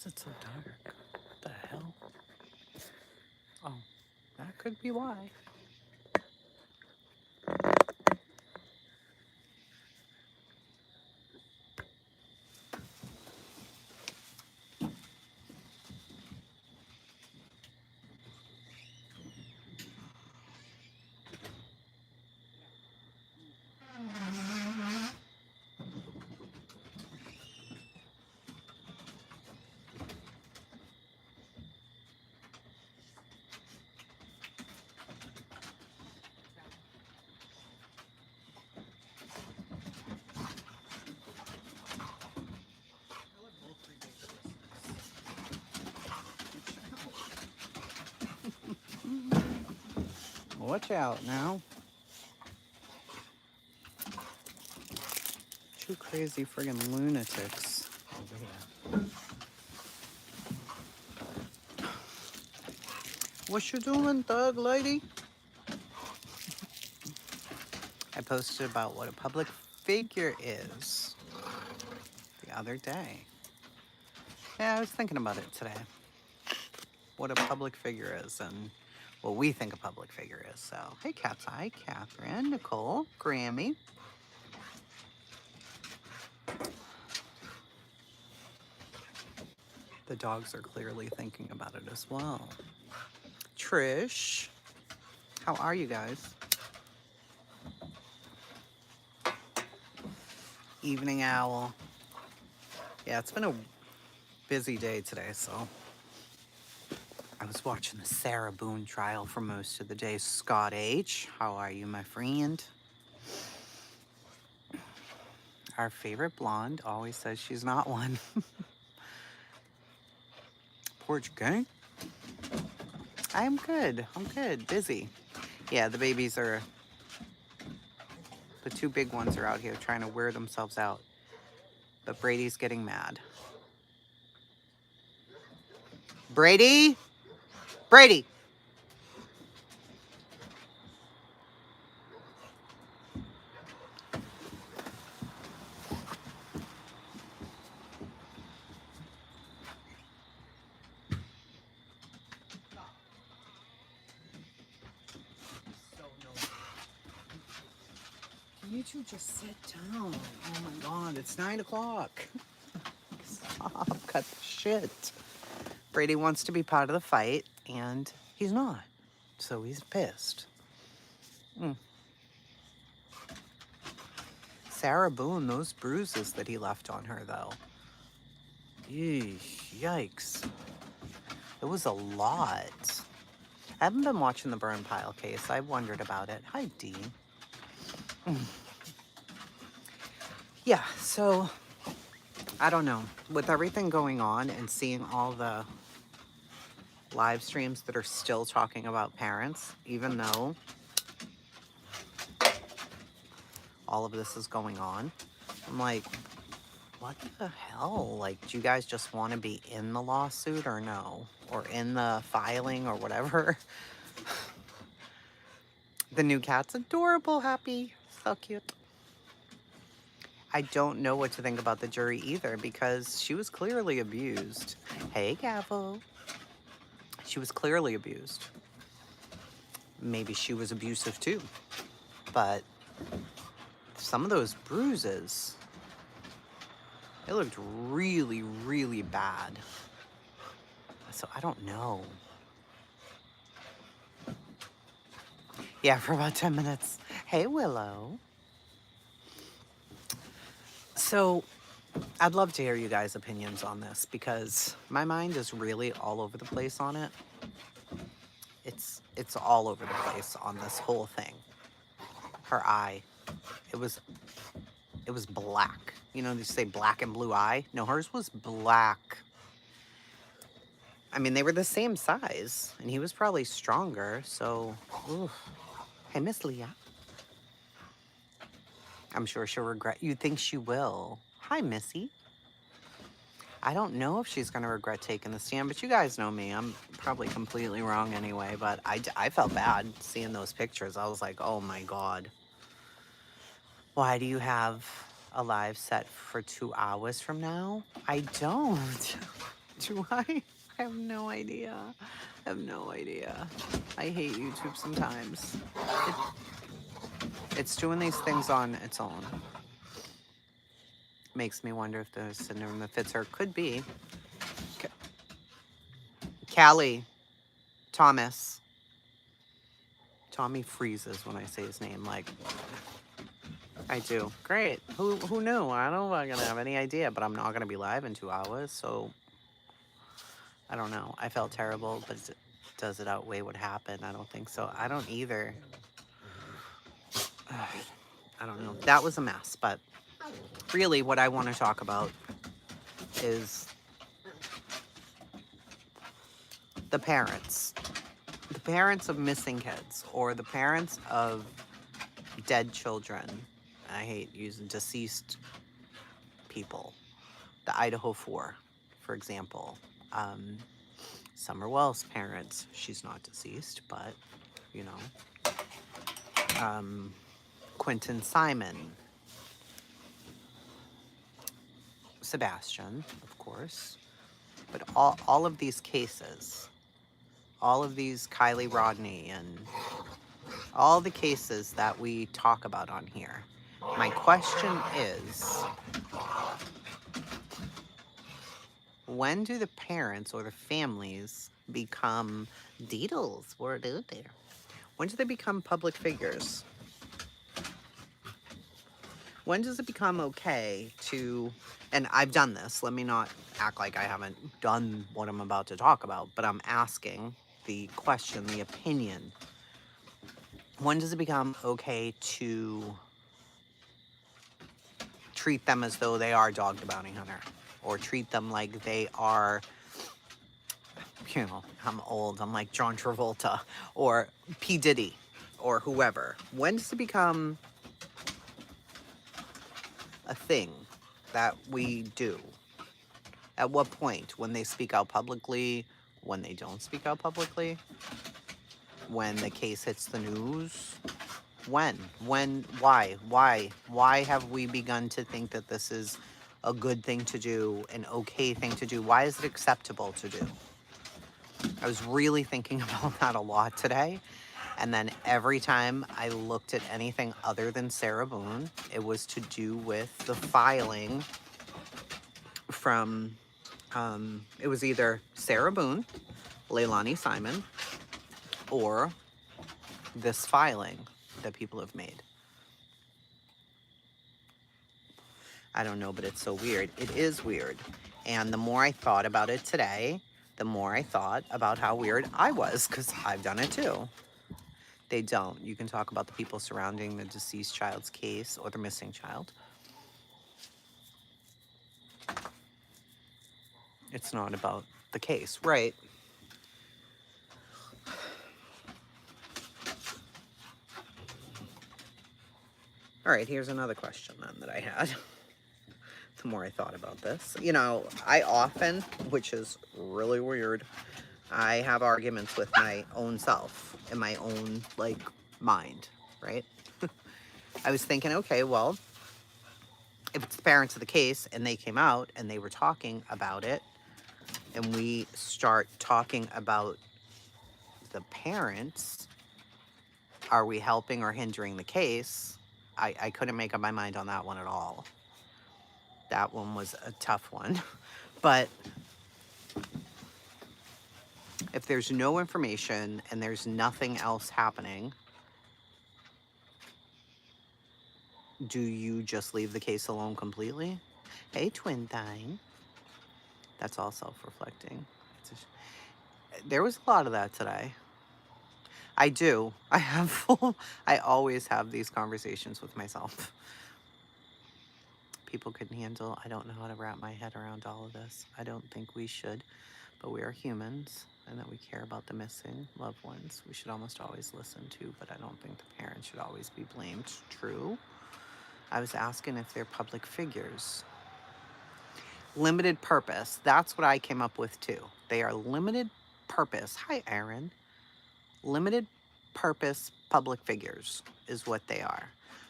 is it so dark? What the hell? Oh, that could be why. Watch out now. Two crazy friggin' lunatics over here. What you doing, thug lady? I posted about what a public figure is the other day. Yeah, I was thinking about it today. What a public figure is and what we think a public figure is. So, hey, Cat's Eye, Catherine, Nicole, Grammy. The dogs are clearly thinking about it as well. Trish, how are you guys? Evening owl. Yeah, it's been a busy day today, so I was watching the Sarah Boone trial for most of the day. Scott H., how are you, my friend? Our favorite blonde always says she's not one. Porch gang? I'm good. Busy. Yeah, the babies are... The two big ones are out here trying to wear themselves out. But Brady's getting mad. Brady? Brady! Can you two just sit down? Oh my God, it's 9 o'clock. Stop, cut the shit. Brady wants to be part of the fight, and he's not. So he's pissed. Sarah Boone, those bruises that he left on her, though. Yeesh, yikes. It was a lot. I haven't been watching the burn pile case. I wondered about it. Hi, Dee. Yeah, so I don't know. With everything going on and seeing all the live streams that are still talking about parents, even though all of this is going on, I'm like, what the hell? Like, do you guys just want to be in the lawsuit or no? Or in the filing or whatever? The new cat's adorable, happy, so cute. I don't know what to think about the jury either because she was clearly abused. Hey, Gavel. She was clearly abused. Maybe she was abusive too. But some of those bruises, they looked really, really bad. So I don't know. Yeah, for about 10 minutes. Hey, Willow. So I'd love to hear you guys' opinions on this because my mind is really all over the place on it. It's all over the place on this whole thing. Her eye, it was black. You know, they say black and blue eye. No, hers was black. I mean, they were the same size, and he was probably stronger. So, oof. Hey, Miss Leah. I'm sure she'll regret. You think she will? Hi, Missy. I don't know if she's going to regret taking the stand, but you guys know me. I'm probably completely wrong anyway, but I felt bad seeing those pictures. I was like, oh my God. Why do you have a live set for 2 hours from now? I don't. Do I? I have no idea. I have no idea. I hate YouTube sometimes. It, it's doing these things on its own. Makes me wonder if the syndrome that fits her could be. Callie Thomas. Tommy freezes when I say his name. Like, I do. Great. Who knew? I don't fucking have any idea, but I'm not going to be live in 2 hours, so I don't know. I felt terrible, but does it outweigh what happened? I don't think so. I don't either. I don't know. That was a mess, but really what I want to talk about is the parents. The parents of missing kids, or the parents of dead children. I hate using deceased people. The Idaho 4, for example. Summer Wells' parents. She's not deceased, but, you know. Quentin Simon. Sebastian, of course. But all of these cases, all of these Kylie Rodney and all the cases that we talk about on here, my question is, when do the parents or the families become deedles? What are they? When do they become public figures? When does it become okay to, and I've done this, let me not act like I haven't done what I'm about to talk about, but I'm asking the question, the opinion. When does it become okay to treat them as though they are Dog the Bounty Hunter? Or treat them like they are, you know, I'm old, I'm like John Travolta, or P. Diddy, or whoever. When does it become a thing that we do? At what point? When they speak out publicly? When they don't speak out publicly? When the case hits the news? When? Why? Why have we begun to think that this is a good thing to do, an okay thing to do? Why is it acceptable to do? I was really thinking about that a lot today. And then every time I looked at anything other than Sarah Boone, it was to do with the filing from, it was either Sarah Boone, Leilani Simon, or this filing that people have made. I don't know, but it's so weird. It is weird. And the more I thought about it today, the more I thought about how weird I was, because I've done it too. They don't. You can talk about the people surrounding the deceased child's case or the missing child. It's not about the case, right? All right, here's another question then that I had. The more I thought about this, you know, I often, which is really weird, I have arguments with my own self in my own, like, mind, right? I was thinking, okay, well, if it's the parents of the case and they came out and they were talking about it, and we start talking about the parents, are we helping or hindering the case? I couldn't make up my mind on that one at all. That one was a tough one. But if there's no information and there's nothing else happening, do you just leave the case alone completely? Hey, twin thing. That's all self-reflecting. There was a lot of that today. I do. I always have these conversations with myself. People couldn't handle, I don't know how to wrap my head around all of this. I don't think we should, but we are humans and that we care about the missing loved ones. We should almost always listen to, but I don't think the parents should always be blamed. True. I was asking if they're public figures. Limited purpose. That's what I came up with too. They are limited purpose. Hi, Aaron. Limited purpose public figures is what they are.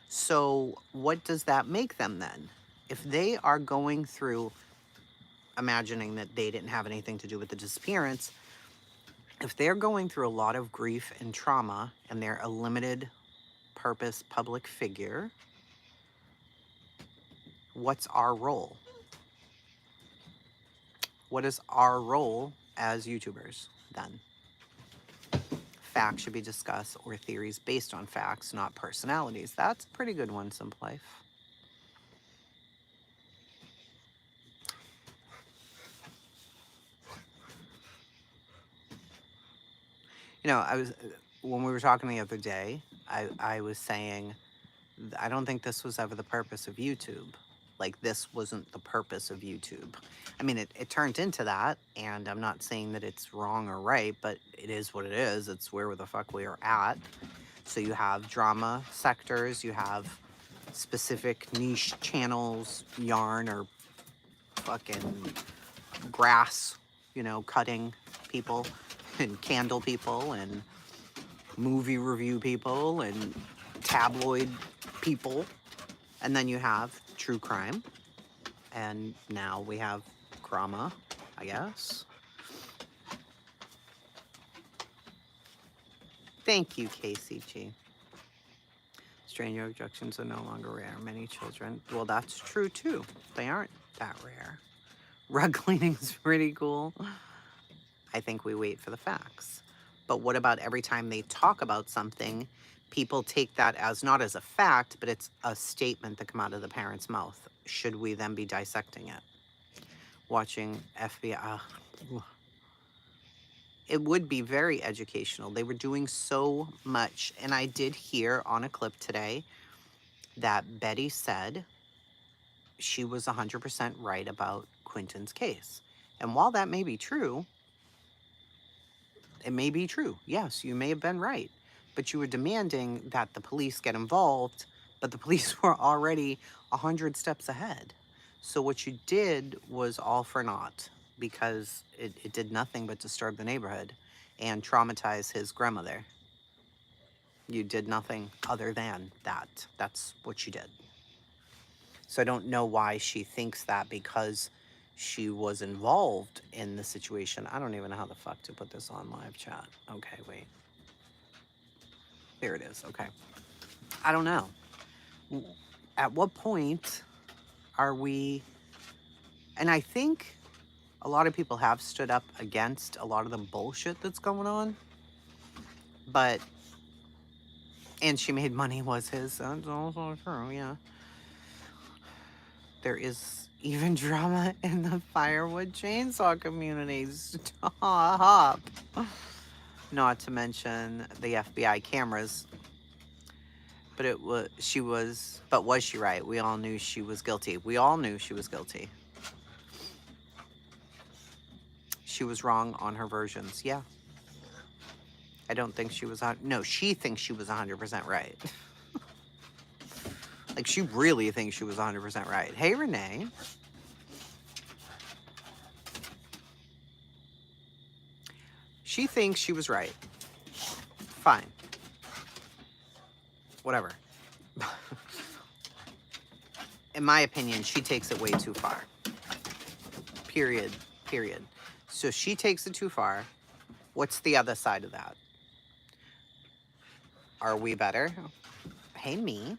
So what does that make them then? If they are going through imagining that they didn't have anything to do with the disappearance, if they're going through a lot of grief and trauma and they're a limited purpose public figure, what's our role? What is our role as YouTubers then? Facts should be discussed or theories based on facts, not personalities. That's a pretty good one, Simple Life. You know, when we were talking the other day, I was saying, I don't think this was ever the purpose of YouTube. Like, this wasn't the purpose of YouTube. I mean, it turned into that, and I'm not saying that it's wrong or right, but it is what it is. It's where the fuck we are at. So you have drama sectors, you have specific niche channels, yarn or fucking grass, you know, cutting people, and candle people, and movie review people, and tabloid people. And then you have true crime. And now we have drama, I guess. Thank you, KCG. Stranger abductions are no longer rare. Many children. Well, that's true too. They aren't that rare. Rug cleaning is pretty cool. I think we wait for the facts. But what about every time they talk about something, people take that as not as a fact, but it's a statement that come out of the parent's mouth. Should we then be dissecting it? Watching FBI. It would be very educational. They were doing so much. And I did hear on a clip today that Betty said she was 100% right about Quentin's case. And while that may be true, it may be true. Yes, you may have been right. But you were demanding that the police get involved, but the police were already 100 steps ahead. So what you did was all for naught, because it did nothing but disturb the neighborhood and traumatize his grandmother. You did nothing other than that. That's what you did. So I don't know why she thinks that because she was involved in the situation. I don't even know how the fuck to put this on live chat. Okay, wait. There it is. Okay. I don't know. At what point are we... And I think a lot of people have stood up against a lot of the bullshit that's going on. But... And she made money was his. That's also true, yeah. There is even drama in the firewood chainsaw community. Stop. Not to mention the FBI cameras. But but was she right? We all knew she was guilty. We all knew she was guilty. She was wrong on her versions, yeah. I don't think she was no, she thinks she was 100% right. Like, she really thinks she was 100% right. Hey, Renee. She thinks she was right. Fine. Whatever. In my opinion, she takes it way too far. Period. Period. So she takes it too far. What's the other side of that? Are we better? Hey, me.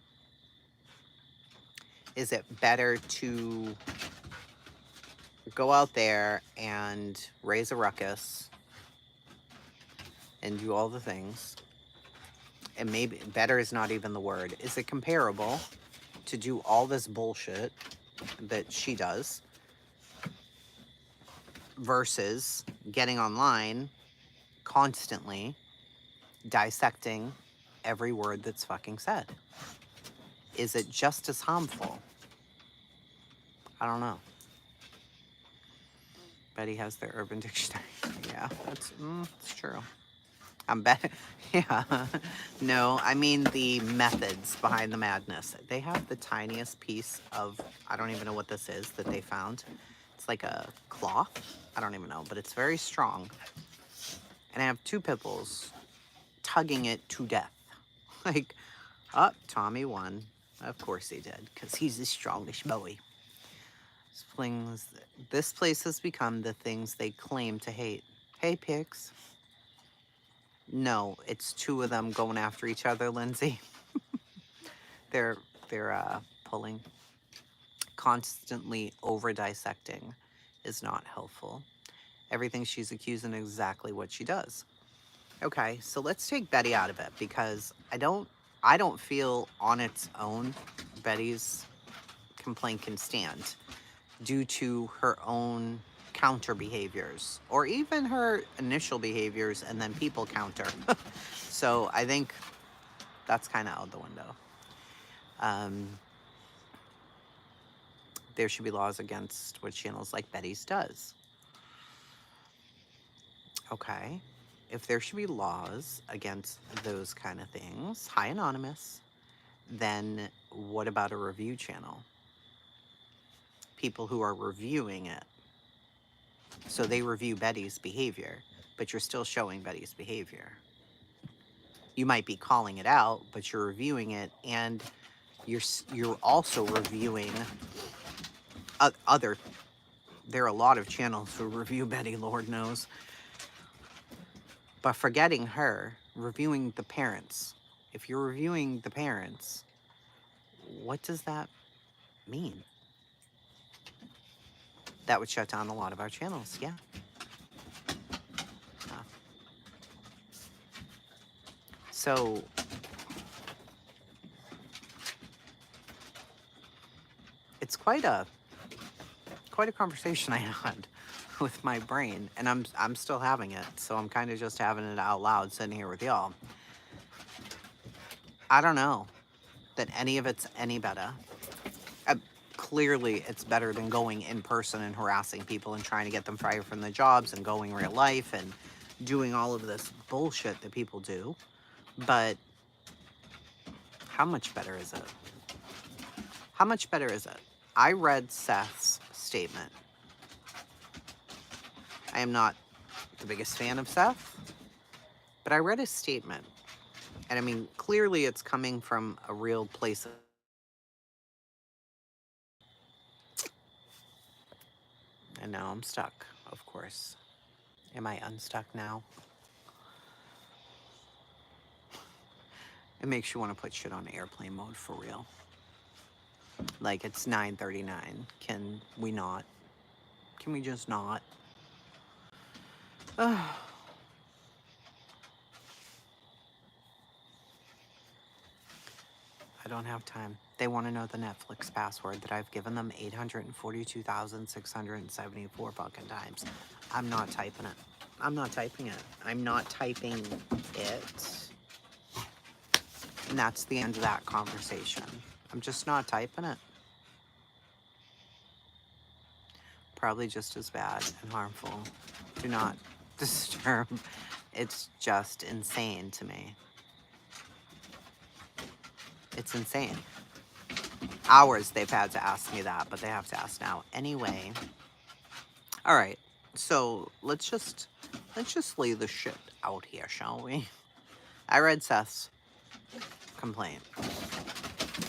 Is it better to go out there and raise a ruckus and do all the things? And maybe better is not even the word. Is it comparable to do all this bullshit that she does versus getting online constantly dissecting every word that's fucking said? Is it just as harmful? I don't know. Betty has the Urban Dictionary. Yeah, that's true. I'm bet. Yeah. No, I mean the methods behind the madness. They have the tiniest piece of, I don't even know what this is that they found. It's like a cloth. I don't even know, but it's very strong. And I have two pit bulls tugging it to death. Like, Tommy won. Of course he did, because he's the strongest boy. Flings. This place has become the things they claim to hate. Hey, pigs. No, it's two of them going after each other, Lindsay. They're they're pulling. Constantly over dissecting is not helpful. Everything she's accusing exactly what she does. Okay, so let's take Betty out of it because I don't feel on its own Betty's complaint can stand due to her own counter behaviors or even her initial behaviors and then people counter. So I think that's kind of out the window. Um, there should be laws against what channels like Betty's does. Okay. If there should be laws against those kind of things, hi anonymous, then what about a review channel? People who are reviewing it. So they review Betty's behavior, but you're still showing Betty's behavior. You might be calling it out, but you're reviewing it, and you're also reviewing other. There are a lot of channels who review Betty, Lord knows, but forgetting her, reviewing the parents. If you're reviewing the parents, what does that mean? That would shut down a lot of our channels. Yeah. Uh, so it's quite a conversation I had with my brain, and I'm still having it. So I'm kind of just having it out loud, sitting here with y'all. I don't know that any of it's any better. Uh, Clearly, it's better than going in person and harassing people and trying to get them fired from their jobs and going real life and doing all of this bullshit that people do. But how much better is it? How much better is it? I read Seth's statement. I am not the biggest fan of Seth, but I read his statement. And I mean, clearly it's coming from a real place. And now I'm stuck, of course. Am I unstuck now? It makes you want to put shit on airplane mode for real. Like it's 9:39. Can we not? Can we just not? I don't have time. They want to know the Netflix password that I've given them 842,674 fucking times. I'm not typing it. I'm not typing it. I'm not typing it. And that's the end of that conversation. I'm just not typing it. Probably just as bad and harmful. Do not disturb. It's just insane to me. It's insane. Hours they've had to ask me that, but they have to ask now. Anyway. All right. So let's just lay the shit out here, shall we? I read Seth's complaint.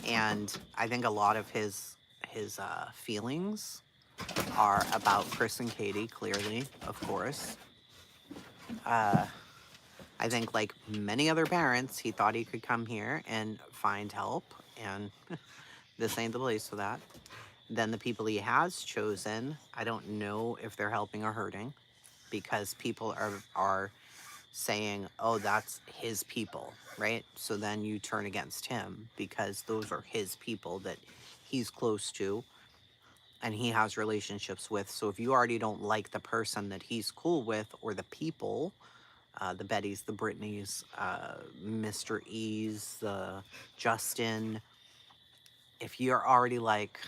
And I think a lot of his feelings are about Chris and Katie, clearly, of course. I think, like many other parents, he thought he could come here and find help, and this ain't the place for that. Then the people he has chosen, I don't know if they're helping or hurting, because people are saying, oh, that's his people, right? So then you turn against him because those are his people that he's close to and he has relationships with. So if you already don't like the person that he's cool with or the people, the Bettys, the Britneys, Mr. E's, the Justin, if you're already like,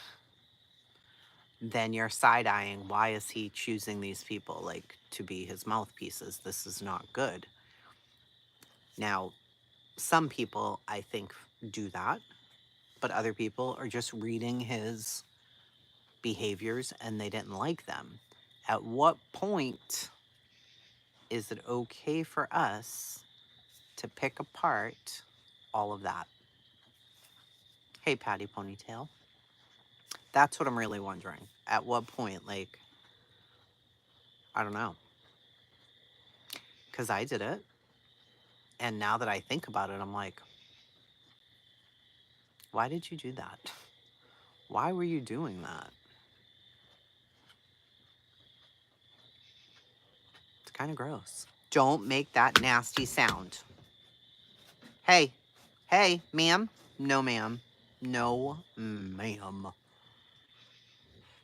then you're side-eyeing, why is he choosing these people like to be his mouthpieces? This is not good. Now, some people, I think, do that, but other people are just reading his behaviors and they didn't like them. At what point is it okay for us to pick apart all of that? Hey, Patty Ponytail. That's what I'm really wondering. At what point, like, I don't know. Because I did it. And now that I think about it, I'm like, why did you do that? Why were you doing that? It's kind of gross. Don't make that nasty sound. Hey, hey, ma'am. No, ma'am. No, ma'am.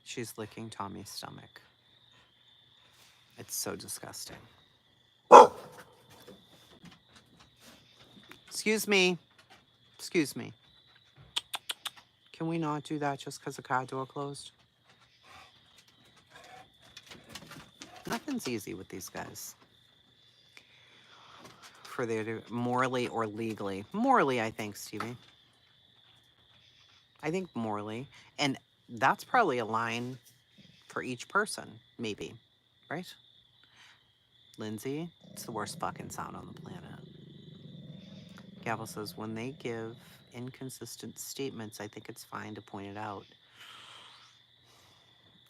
She's licking Tommy's stomach. It's so disgusting. Excuse me. Excuse me. Can we not do that just because the car door closed? Nothing's easy with these guys. For their morally or legally. Morally, I think, Stevie. I think morally. And that's probably a line for each person, maybe. Right? Lindsay, it's the worst fucking sound on the planet. Gavel says, when they give inconsistent statements, I think it's fine to point it out.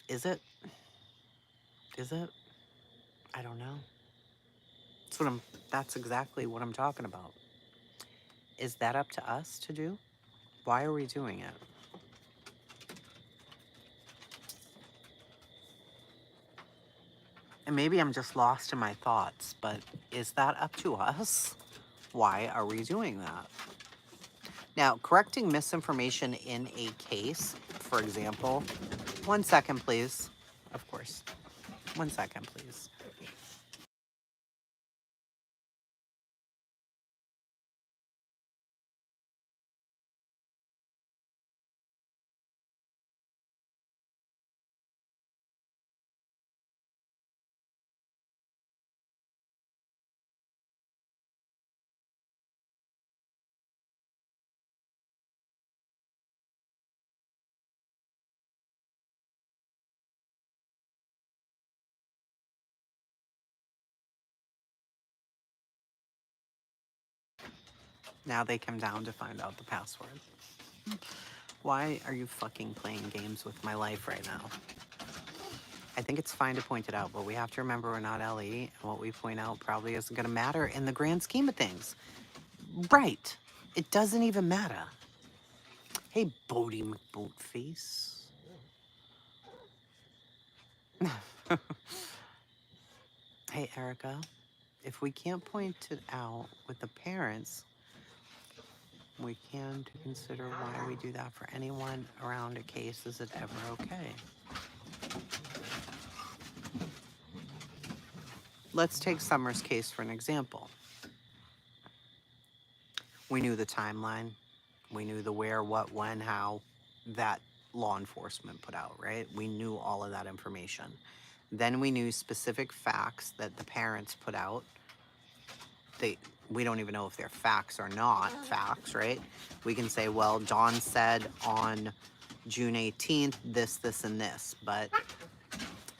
Is it? Is it? I don't know. That's exactly what I'm talking about. Is that up to us to do? Why are we doing it? And maybe I'm just lost in my thoughts, but is that up to us? Why are we doing that? Now, correcting misinformation in a case, for example, 1 second, please. Of course. 1 second, please. Now they come down to find out the password. Why are you fucking playing games with my life right now? I think it's fine to point it out, but we have to remember we're not Ellie, and what we point out probably isn't going to matter in the grand scheme of things. Right. It doesn't even matter. Hey, Bodie McBoatface. Hey, Erica. If we can't point it out with the parents, we can to consider why we do that for anyone around a case. Is it ever okay? Let's take Summer's case for an example. We knew the timeline. We knew the where, what, when, how that law enforcement put out, right? We knew all of that information. Then we knew specific facts that the parents put out. We don't even know if they're facts or not facts, right? We can say, well, Dawn said on June 18th, this, and this, but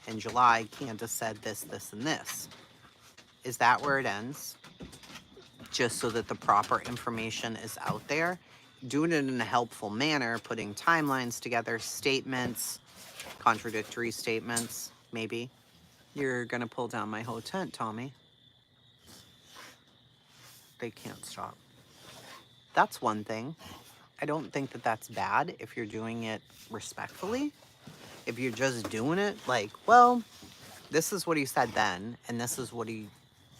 in July, Candace said this, and this. Is that where it ends? Just so that the proper information is out there? Doing it in a helpful manner, putting timelines together, statements, contradictory statements, maybe. You're gonna pull down my whole tent, Tommy. They can't stop. That's one thing. I don't think that that's bad if you're doing it respectfully. If you're just doing it like, well, this is what he said then, and this is what he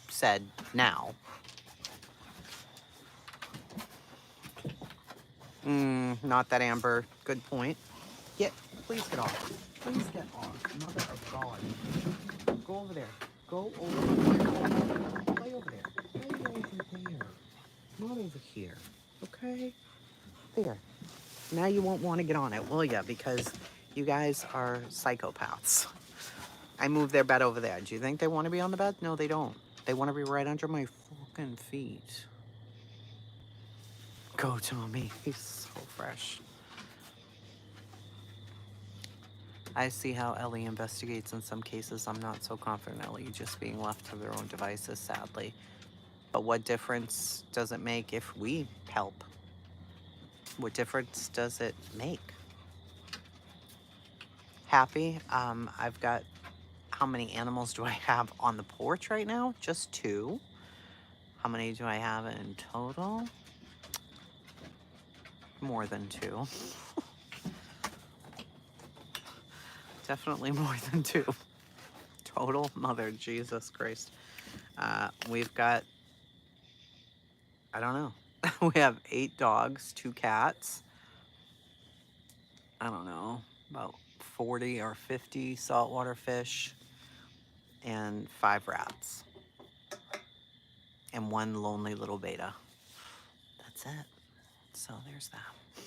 said now. Not that, Amber. Good point. Please get off. Please get off. Mother of God. Go over there. Go over there. Play over there. Play over there. Not over here. Okay? There. Now you won't want to get on it, will ya? Because you guys are psychopaths. I moved their bed over there. Do you think they want to be on the bed? No, they don't. They want to be right under my fucking feet. Go, Tommy. He's so fresh. I see how Ellie investigates in some cases. I'm not so confident Ellie just being left to their own devices, sadly. But what difference does it make if we help? What difference does it make? Happy. I've got, how many animals do I have on the porch right now? Just 2. How many do I have in total? More than 2. Definitely more than 2. Total, mother Jesus Christ. We've got, I don't know. We have 8 dogs, 2 cats. I don't know, about 40 or 50 saltwater fish, and 5 rats, and 1 lonely little beta. That's it. So there's that.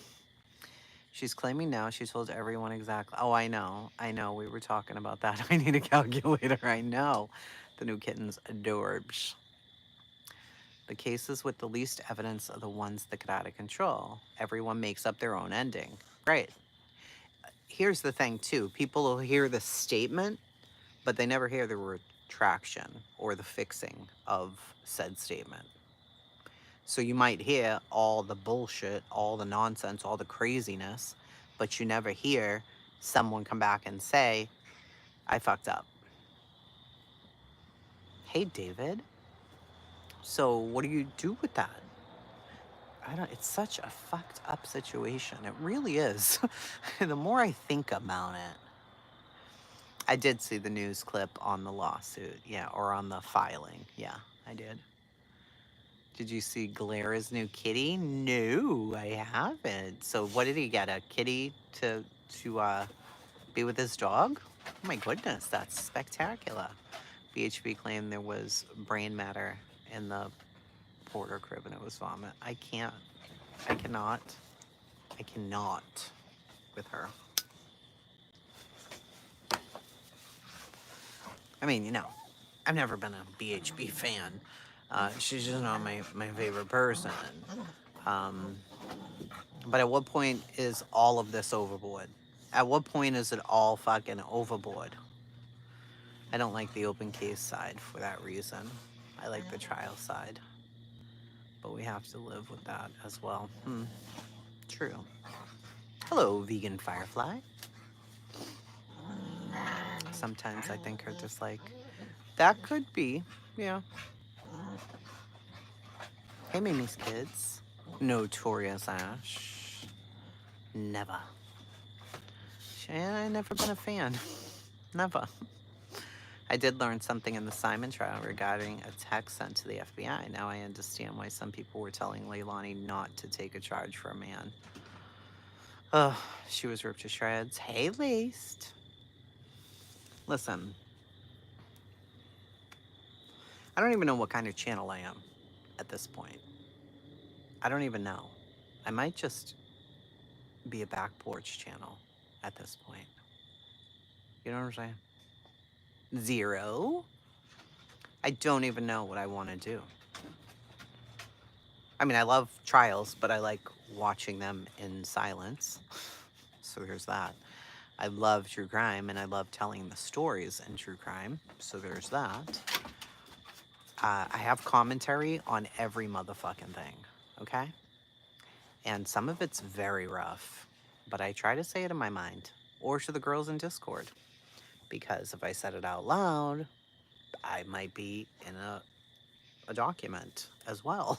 She's claiming now she told everyone exactly. Oh, I know. I know. We were talking about that. I need a calculator. I know. The new kitten's adorbs. The cases with the least evidence are the ones that get out of control. Everyone makes up their own ending. Right. Here's the thing, too. People will hear the statement, but they never hear the retraction or the fixing of said statement. So you might hear all the bullshit, all the nonsense, all the craziness, but you never hear someone come back and say, I fucked up. Hey, David. So what do you do with that? I don't, it's such a fucked up situation. It really is. The more I think about it, I did see the news clip on the lawsuit. Yeah. Or on the filing. Yeah, I did. Did you see Galera's new kitty? No, I haven't. So what did he get? A kitty to be with his dog? Oh my goodness, that's spectacular. BHB claimed there was brain matter in the porter crib and it was vomit. I cannot with her. I mean, I've never been a BHB fan. She's just not my favorite person. Um, but at what point is all of this overboard? At what point is it all fucking overboard? I don't like the open case side for that reason. I like the trial side. But we have to live with that as well. True. Hello, vegan firefly. Sometimes I think are just like, that could be, yeah. Hey, Mimi's kids. Notorious Ash. Never. I never been a fan. Never. I did learn something in the Simon trial regarding a text sent to the FBI. Now I understand why some people were telling Leilani not to take a charge for a man. Ugh, she was ripped to shreds. Hey, Laced. Listen, I don't even know what kind of channel I am at this point. I don't even know. I might just be a back porch channel at this point. You know what I'm saying? 0. I don't even know what I want to do. I mean, I love trials, but I like watching them in silence. So there's that. I love true crime, and I love telling the stories in true crime. So there's that. I have commentary on every motherfucking thing, okay? And some of it's very rough, but I try to say it in my mind or to the girls in Discord, because if I said it out loud, I might be in a document as well.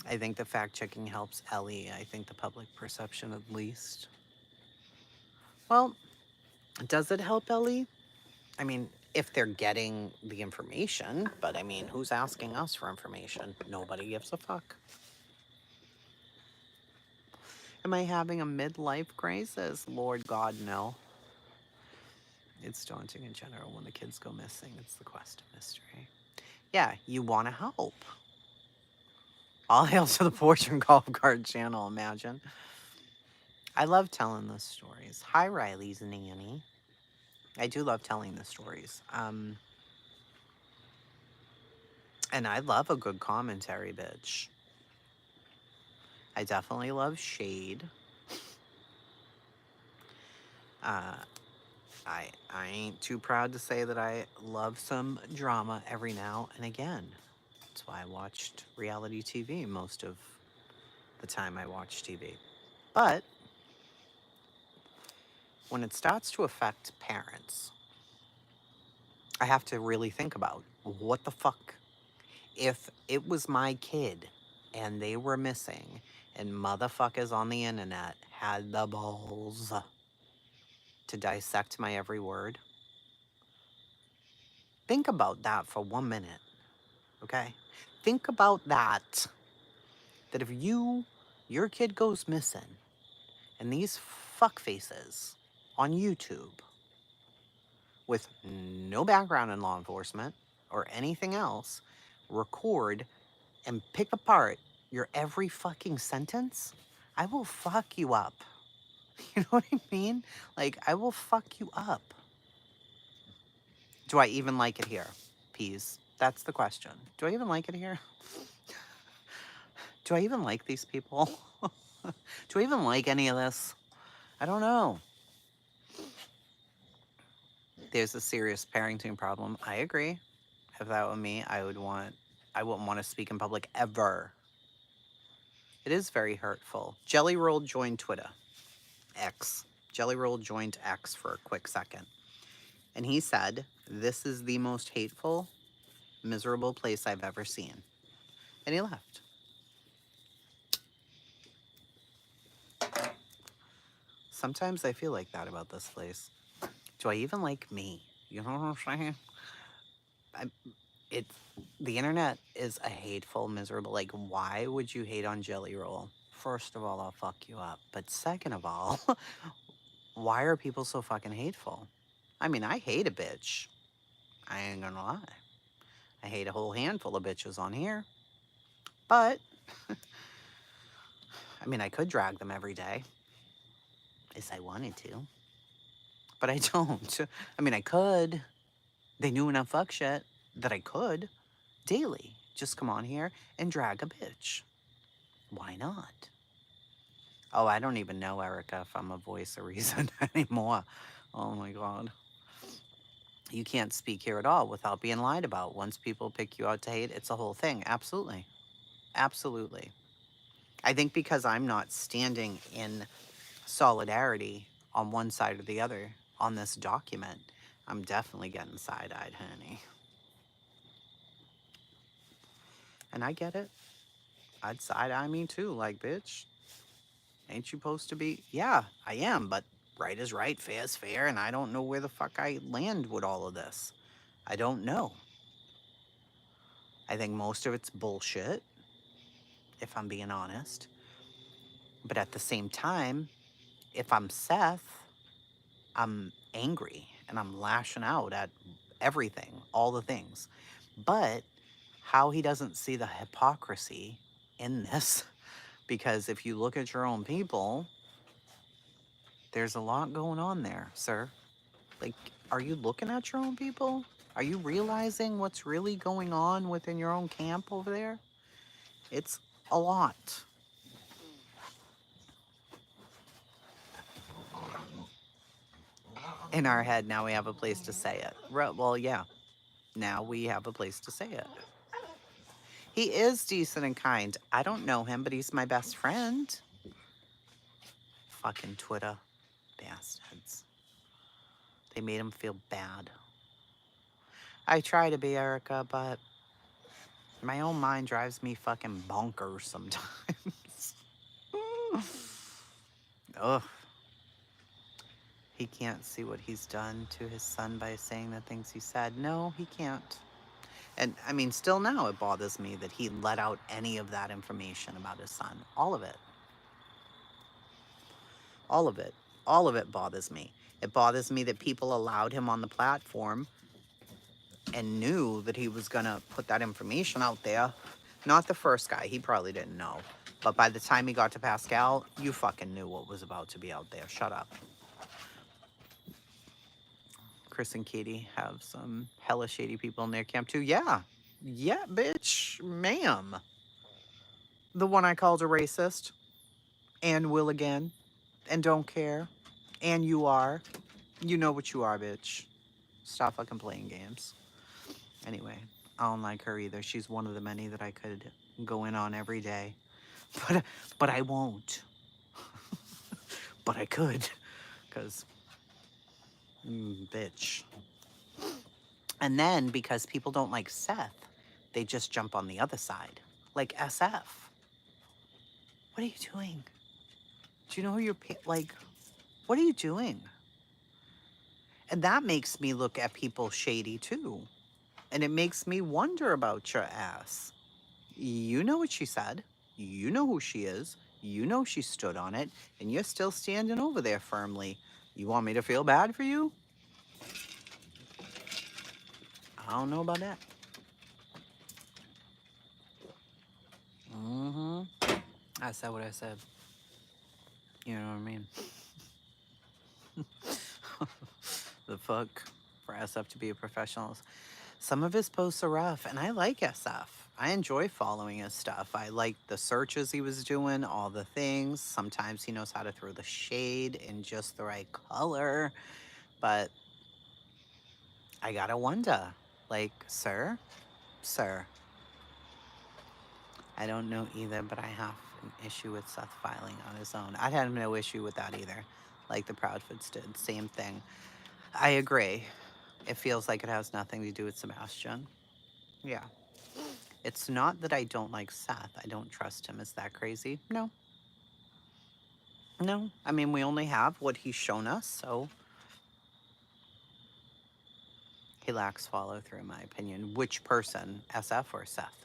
I think the fact checking helps Ellie. I think the public perception, at least. Well, does it help Ellie? I mean, if they're getting the information, but I mean, who's asking us for information? Nobody gives a fuck. Am I having a midlife crisis? Lord God, no. It's daunting in general when the kids go missing. It's the quest of mystery. Yeah, you want to help. All hail to the Porch and Golf Cart channel, imagine. I love telling the stories. Hi, Riley's nanny. I do love telling the stories. And I love a good commentary, bitch. I definitely love shade. I ain't too proud to say that I love some drama every now and again. That's why I watched reality TV most of the time I watch TV. But when it starts to affect parents, I have to really think about what the fuck if it was my kid and they were missing and motherfuckers on the internet had the balls to dissect my every word. Think about that for 1 minute, okay? Think about that. That if your kid goes missing and these fuckfaces on YouTube with no background in law enforcement or anything else record and pick apart your every fucking sentence, I will fuck you up. You know what I mean? Like, I will fuck you up. Do I even like it here? Peas. That's the question. Do I even like it here? Do I even like these people? Do I even like any of this? I don't know. There's a serious parenting problem. I agree. If that were me, I wouldn't want to speak in public ever. It is very hurtful. Jelly Roll joined Twitter. X. Jelly Roll joined X for a quick second. And he said, "This is the most hateful, miserable place I've ever seen." And he left. Sometimes I feel like that about this place. Do I even like me? You know what I'm saying? I, it, the internet is a hateful, miserable. Like, why would you hate on Jelly Roll? First of all, I'll fuck you up. But second of all, why are people so fucking hateful? I mean, I hate a bitch. I ain't gonna lie. I hate a whole handful of bitches on here. But, I mean, I could drag them every day if I wanted to. But I don't. I mean, I could. They knew enough fuck shit that I could daily just come on here and drag a bitch. Why not? Oh, I don't even know, Erica, if I'm a voice of reason anymore. Oh my God. You can't speak here at all without being lied about. Once people pick you out to hate, it's a whole thing. Absolutely. Absolutely. I think because I'm not standing in solidarity on one side or the other on this document, I'm definitely getting side-eyed, honey. And I get it. I'd side-eye me too, like, bitch. Ain't you supposed to be? Yeah, I am, but right is right, fair is fair, and I don't know where the fuck I land with all of this. I don't know. I think most of it's bullshit, if I'm being honest. But at the same time, if I'm Seth, I'm angry and I'm lashing out at everything, all the things. But how he doesn't see the hypocrisy in this, because if you look at your own people, there's a lot going on there, sir. Like, are you looking at your own people? Are you realizing what's really going on within your own camp over there? It's a lot. In our head, now we have a place to say it. Well, yeah, now we have a place to say it. He is decent and kind. I don't know him, but he's my best friend. Fucking Twitter bastards. They made him feel bad. I try to be, Erica, but my own mind drives me fucking bonkers sometimes. Ugh. He can't see what he's done to his son by saying the things he said. No, he can't. And I mean, still now it bothers me that he let out any of that information about his son. All of it. All of it. All of it bothers me. It bothers me that people allowed him on the platform and knew that he was going to put that information out there. Not the first guy. He probably didn't know. But by the time he got to Pascal, you fucking knew what was about to be out there. Shut up. Chris and Katie have some hella shady people in their camp too. Yeah. Yeah, bitch. Ma'am. The one I called a racist. And will again. And don't care. And you are. You know what you are, bitch. Stop fucking playing games. Anyway, I don't like her either. She's one of the many that I could go in on every day. But I won't. But I could. Because Bitch. And then because people don't like Seth, they just jump on the other side. Like SF. What are you doing? Do you know who you're like? What are you doing? And that makes me look at people shady too. And it makes me wonder about your ass. You know what she said. You know who she is. You know she stood on it. And you're still standing over there firmly. You want me to feel bad for you? I don't know about that. Mm-hmm. I said what I said. You know what I mean? The fuck for SF to be a professional. Some of his posts are rough, and I like SF. I enjoy following his stuff. I like the searches he was doing, all the things. Sometimes he knows how to throw the shade in just the right color. But I gotta wonder, like, sir, I don't know either, but I have an issue with Seth filing on his own. I'd have no issue with that either. Like the Proudfoots did, same thing. I agree. It feels like it has nothing to do with Sebastian. Yeah. It's not that I don't like Seth. I don't trust him. Is that crazy? No. No. I mean, we only have what he's shown us, so he lacks follow through, in my opinion. Which person, SF or Seth?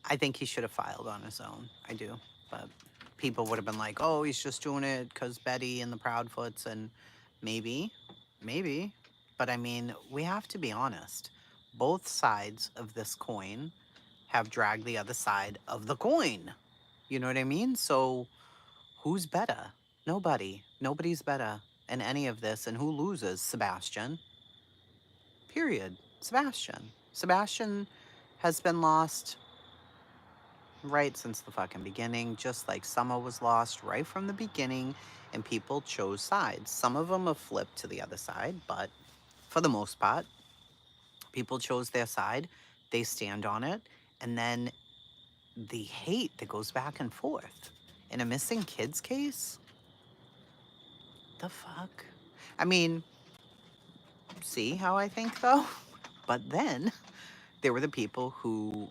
I think he should have filed on his own. I do. But people would have been like, oh, he's just doing it because Betty and the Proudfoots, and maybe, maybe. But I mean, we have to be honest. Both sides of this coin have dragged the other side of the coin. You know what I mean? So who's better? Nobody. Nobody's better in any of this. And who loses? Sebastian. Period. Sebastian. Sebastian has been lost right since the fucking beginning, just like Summer was lost right from the beginning, and people chose sides. Some of them have flipped to the other side, but for the most part, people chose their side. They stand on it. And then the hate that goes back and forth. In a missing kids case? The fuck? I mean, see how I think though? But then there were the people who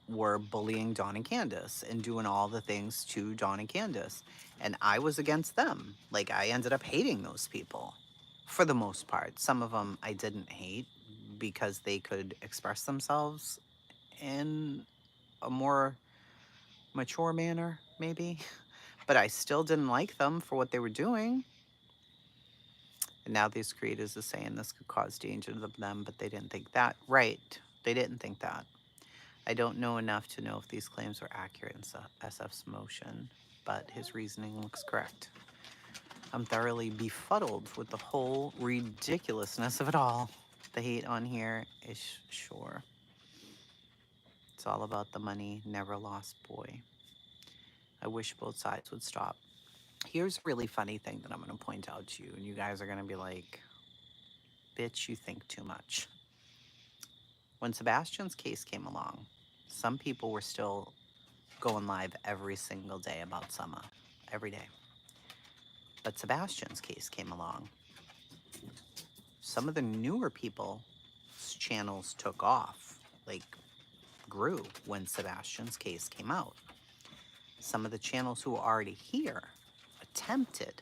were bullying Dawn and Candace and doing all the things to Dawn and Candace. And I was against them. Like, I ended up hating those people for the most part. Some of them I didn't hate because they could express themselves in a more mature manner, maybe. But I still didn't like them for what they were doing. And now these creators are saying this could cause danger to them, but they didn't think that. Right. They didn't think that. I don't know enough to know if these claims were accurate in SF's motion, but his reasoning looks correct. I'm thoroughly befuddled with the whole ridiculousness of it all. The hate on here is sure. It's all about the money, never lost boy. I wish both sides would stop. Here's a really funny thing that I'm going to point out to you, and you guys are going to be like, bitch, you think too much. When Sebastian's case came along, some people were still going live every single day about Summer, every day. But Sebastian's case came along. Some of the newer people's channels took off, like grew when Sebastian's case came out. Some of the channels who were already here attempted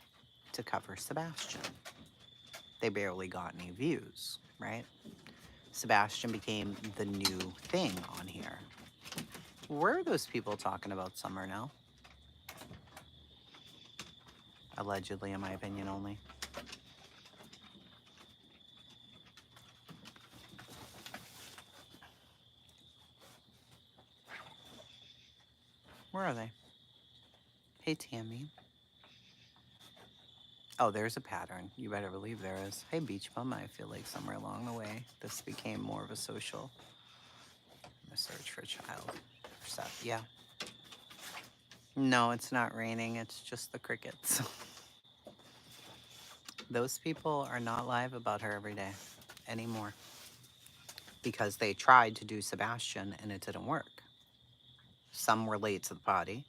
to cover Sebastian. They barely got any views, right? Sebastian became the new thing on here. Where are those people talking about Summer now? Allegedly, in my opinion only. Where are they? Hey, Tammy. Oh, there's a pattern. You better believe there is. Hey, Beach Bum, I feel like somewhere along the way, this became more of a social. A search for a child. Seth, yeah. No, it's not raining. It's just the crickets. Those people are not live about her every day anymore because they tried to do Sebastian and it didn't work. Some were late to the party.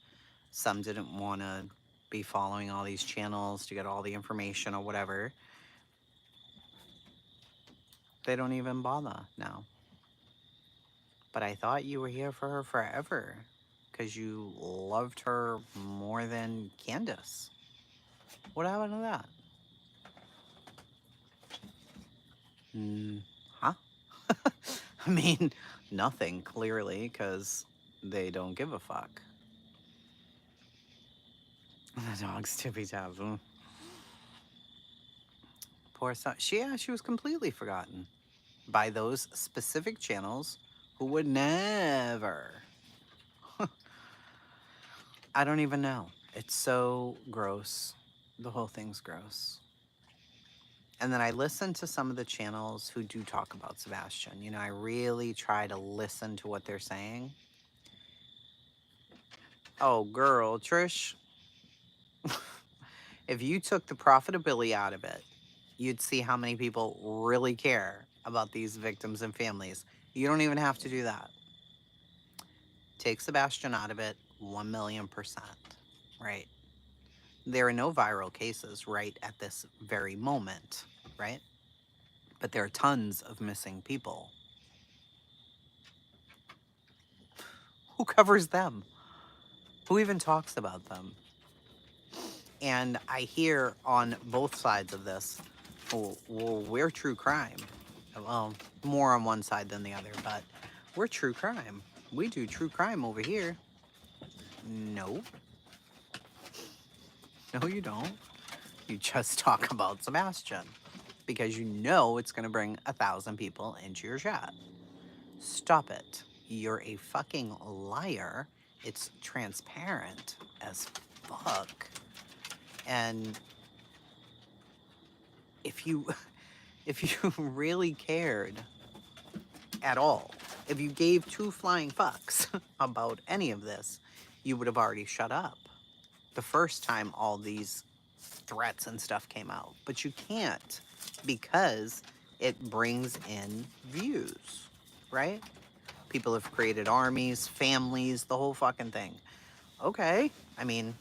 Some didn't want to be following all these channels to get all the information or whatever. They don't even bother now. But I thought you were here for her forever because you loved her more than Candace. What happened to that? Huh? I mean, nothing, clearly, because they don't give a fuck. The dog's tippy taps. Poor son. She was completely forgotten by those specific channels who would never. I don't even know. It's so gross. The whole thing's gross. And then I listen to some of the channels who do talk about Sebastian. You know, I really try to listen to what they're saying. Oh, girl, Trish, if you took the profitability out of it, you'd see how many people really care about these victims and families. You don't even have to do that. Take Sebastian out of it, 1,000,000%, right? There are no viral cases right at this very moment, right? But there are tons of missing people. Who covers them? Who even talks about them? And I hear on both sides of this, well, we're true crime. Well, more on one side than the other, but we're true crime. We do true crime over here. No. No, you don't. You just talk about Sebastian because you know it's going to bring 1,000 people into your chat. Stop it. You're a fucking liar. It's transparent as fuck. And if you really cared at all, if you gave two flying fucks about any of this, you would have already shut up the first time all these threats and stuff came out. But you can't because it brings in views, right? People have created armies, families, the whole fucking thing. Okay. I mean,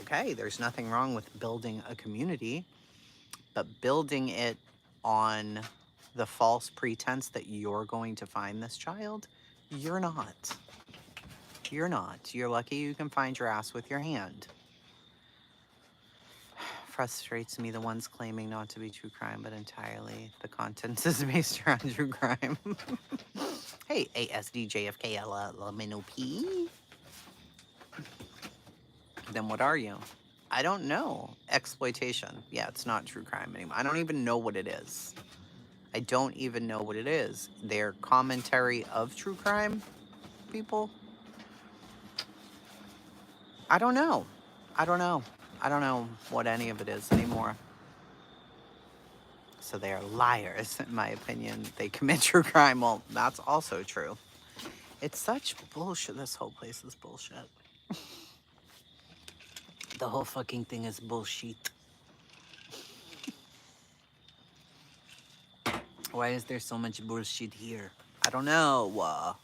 okay, there's nothing wrong with building a community, but building it on the false pretense that you're going to find this child, you're not. You're not. You're lucky you can find your ass with your hand. Frustrates me the ones claiming not to be true crime, but entirely the content is based around true crime. Hey, ASDJFKLMNOP. Then what are you? I don't know. Exploitation. Yeah, it's not true crime anymore. I don't even know what it is. I don't even know what it is. Their commentary of true crime people? I don't know. I don't know. I don't know what any of it is anymore. So they are liars, in my opinion. They commit true crime. Well, that's also true. It's such bullshit. This whole place is bullshit. The whole fucking thing is bullshit. Why is there so much bullshit here? I don't know.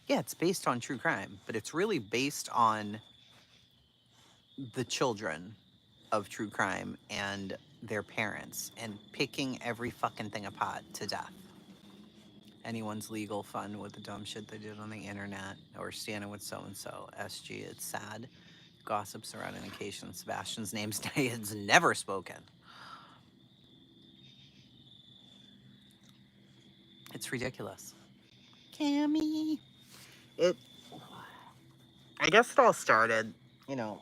Yeah, it's based on true crime, but it's really based on the children of true crime and their parents and picking every fucking thing apart to death. Anyone's legal fun with the dumb shit they did on the internet or standing with so-and-so. SG, it's sad. Gossip surrounding occasion. Sebastian's name's is never spoken. It's ridiculous. Cammy. I guess it all started, you know,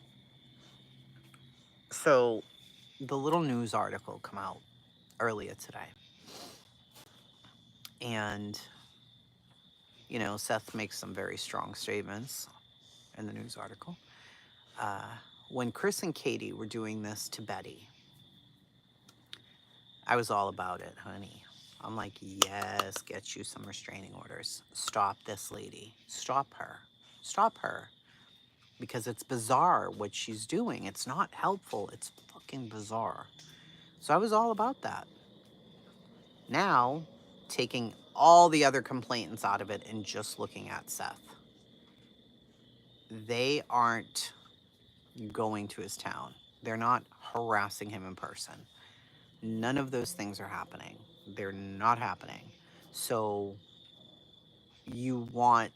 so the little news article come out earlier today. And, you know, Seth makes some very strong statements in the news article. When Chris and Katie were doing this to Betty, I was all about it, honey. I'm like, yes, get you some restraining orders. Stop this lady. Stop her. Stop her. Because it's bizarre what she's doing. It's not helpful. It's fucking bizarre. So I was all about that. Now, taking all the other complainants out of it and just looking at Seth. They aren't going to his town. They're not harassing him in person. None of those things are happening. They're not happening. So you want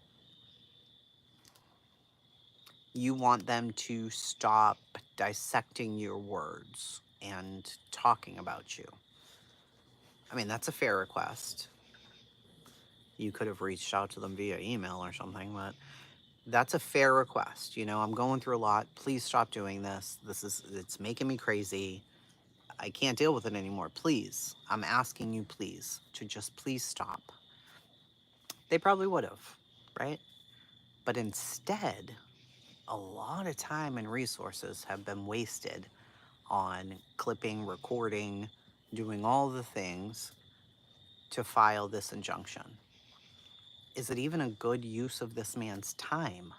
you want them to stop dissecting your words and talking about you. I mean, that's a fair request. You could have reached out to them via email or something, but that's a fair request. I'm going through a lot. Please stop doing this. It's making me crazy. I can't deal with it anymore. Please. I'm asking you, please, to just please stop. They probably would have, right? But instead, a lot of time and resources have been wasted on clipping, recording, doing all the things to file this injunction. Is it even a good use of this man's time?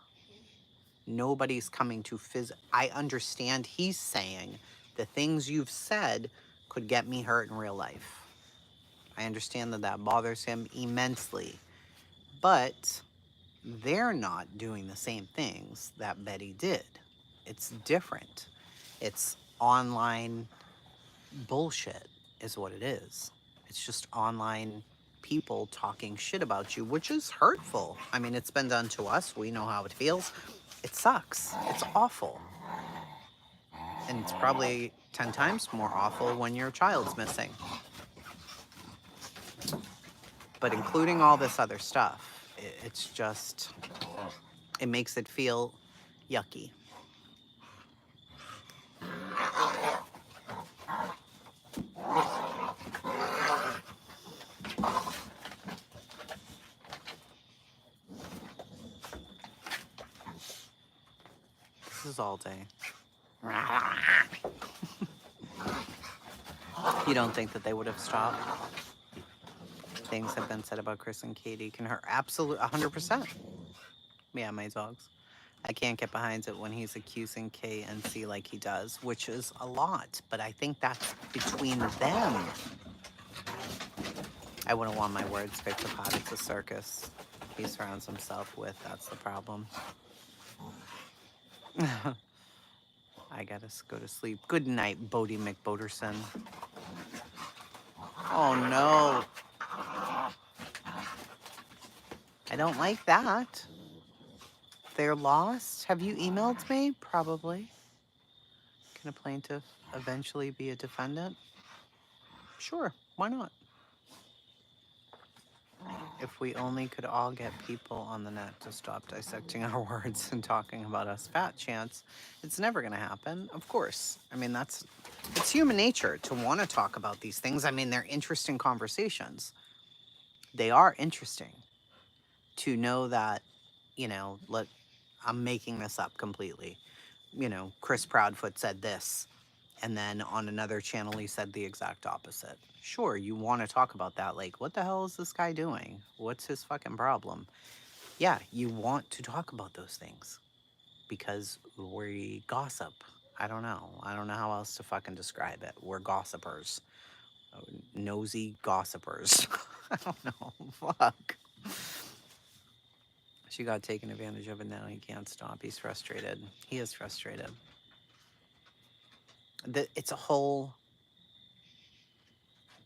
Nobody's coming to I understand he's saying the things you've said could get me hurt in real life. I understand that bothers him immensely. But they're not doing the same things that Betty did. It's different. It's online bullshit, is what it is. It's just online people talking shit about you, which is hurtful. I mean, it's been done to us. We know how it feels. It sucks. It's awful. And it's probably 10 times more awful when your child's missing. But including all this other stuff, it's just, it makes it feel yucky. This is all day. You don't think that they would have stopped? Things have been said about Chris and Katie can hurt. Absolute 100%. Yeah, my dogs. I can't get behind it when he's accusing K and C like he does, which is a lot, but I think that's between them. I wouldn't want my words picked apart. It's a circus he surrounds himself with. That's the problem. I gotta go to sleep. Good night, Bodie McBoderson. Oh no. I don't like that. They're lost? Have you emailed me? Probably. Can a plaintiff eventually be a defendant? Sure, why not? If we only could all get people on the net to stop dissecting our words and talking about us fat chance, it's never going to happen. Of course. I mean, it's human nature to want to talk about these things. I mean, they're interesting conversations. They are interesting to know that, I'm making this up completely. Chris Proudfoot said this, and then on another channel he said the exact opposite. Sure, you want to talk about that, like, what the hell is this guy doing? What's his fucking problem? Yeah, you want to talk about those things because we gossip. I don't know how else to fucking describe it. We're gossipers. Nosy gossipers. I don't know. Fuck. She got taken advantage of and now he can't stop. He's frustrated. He is frustrated. It's a whole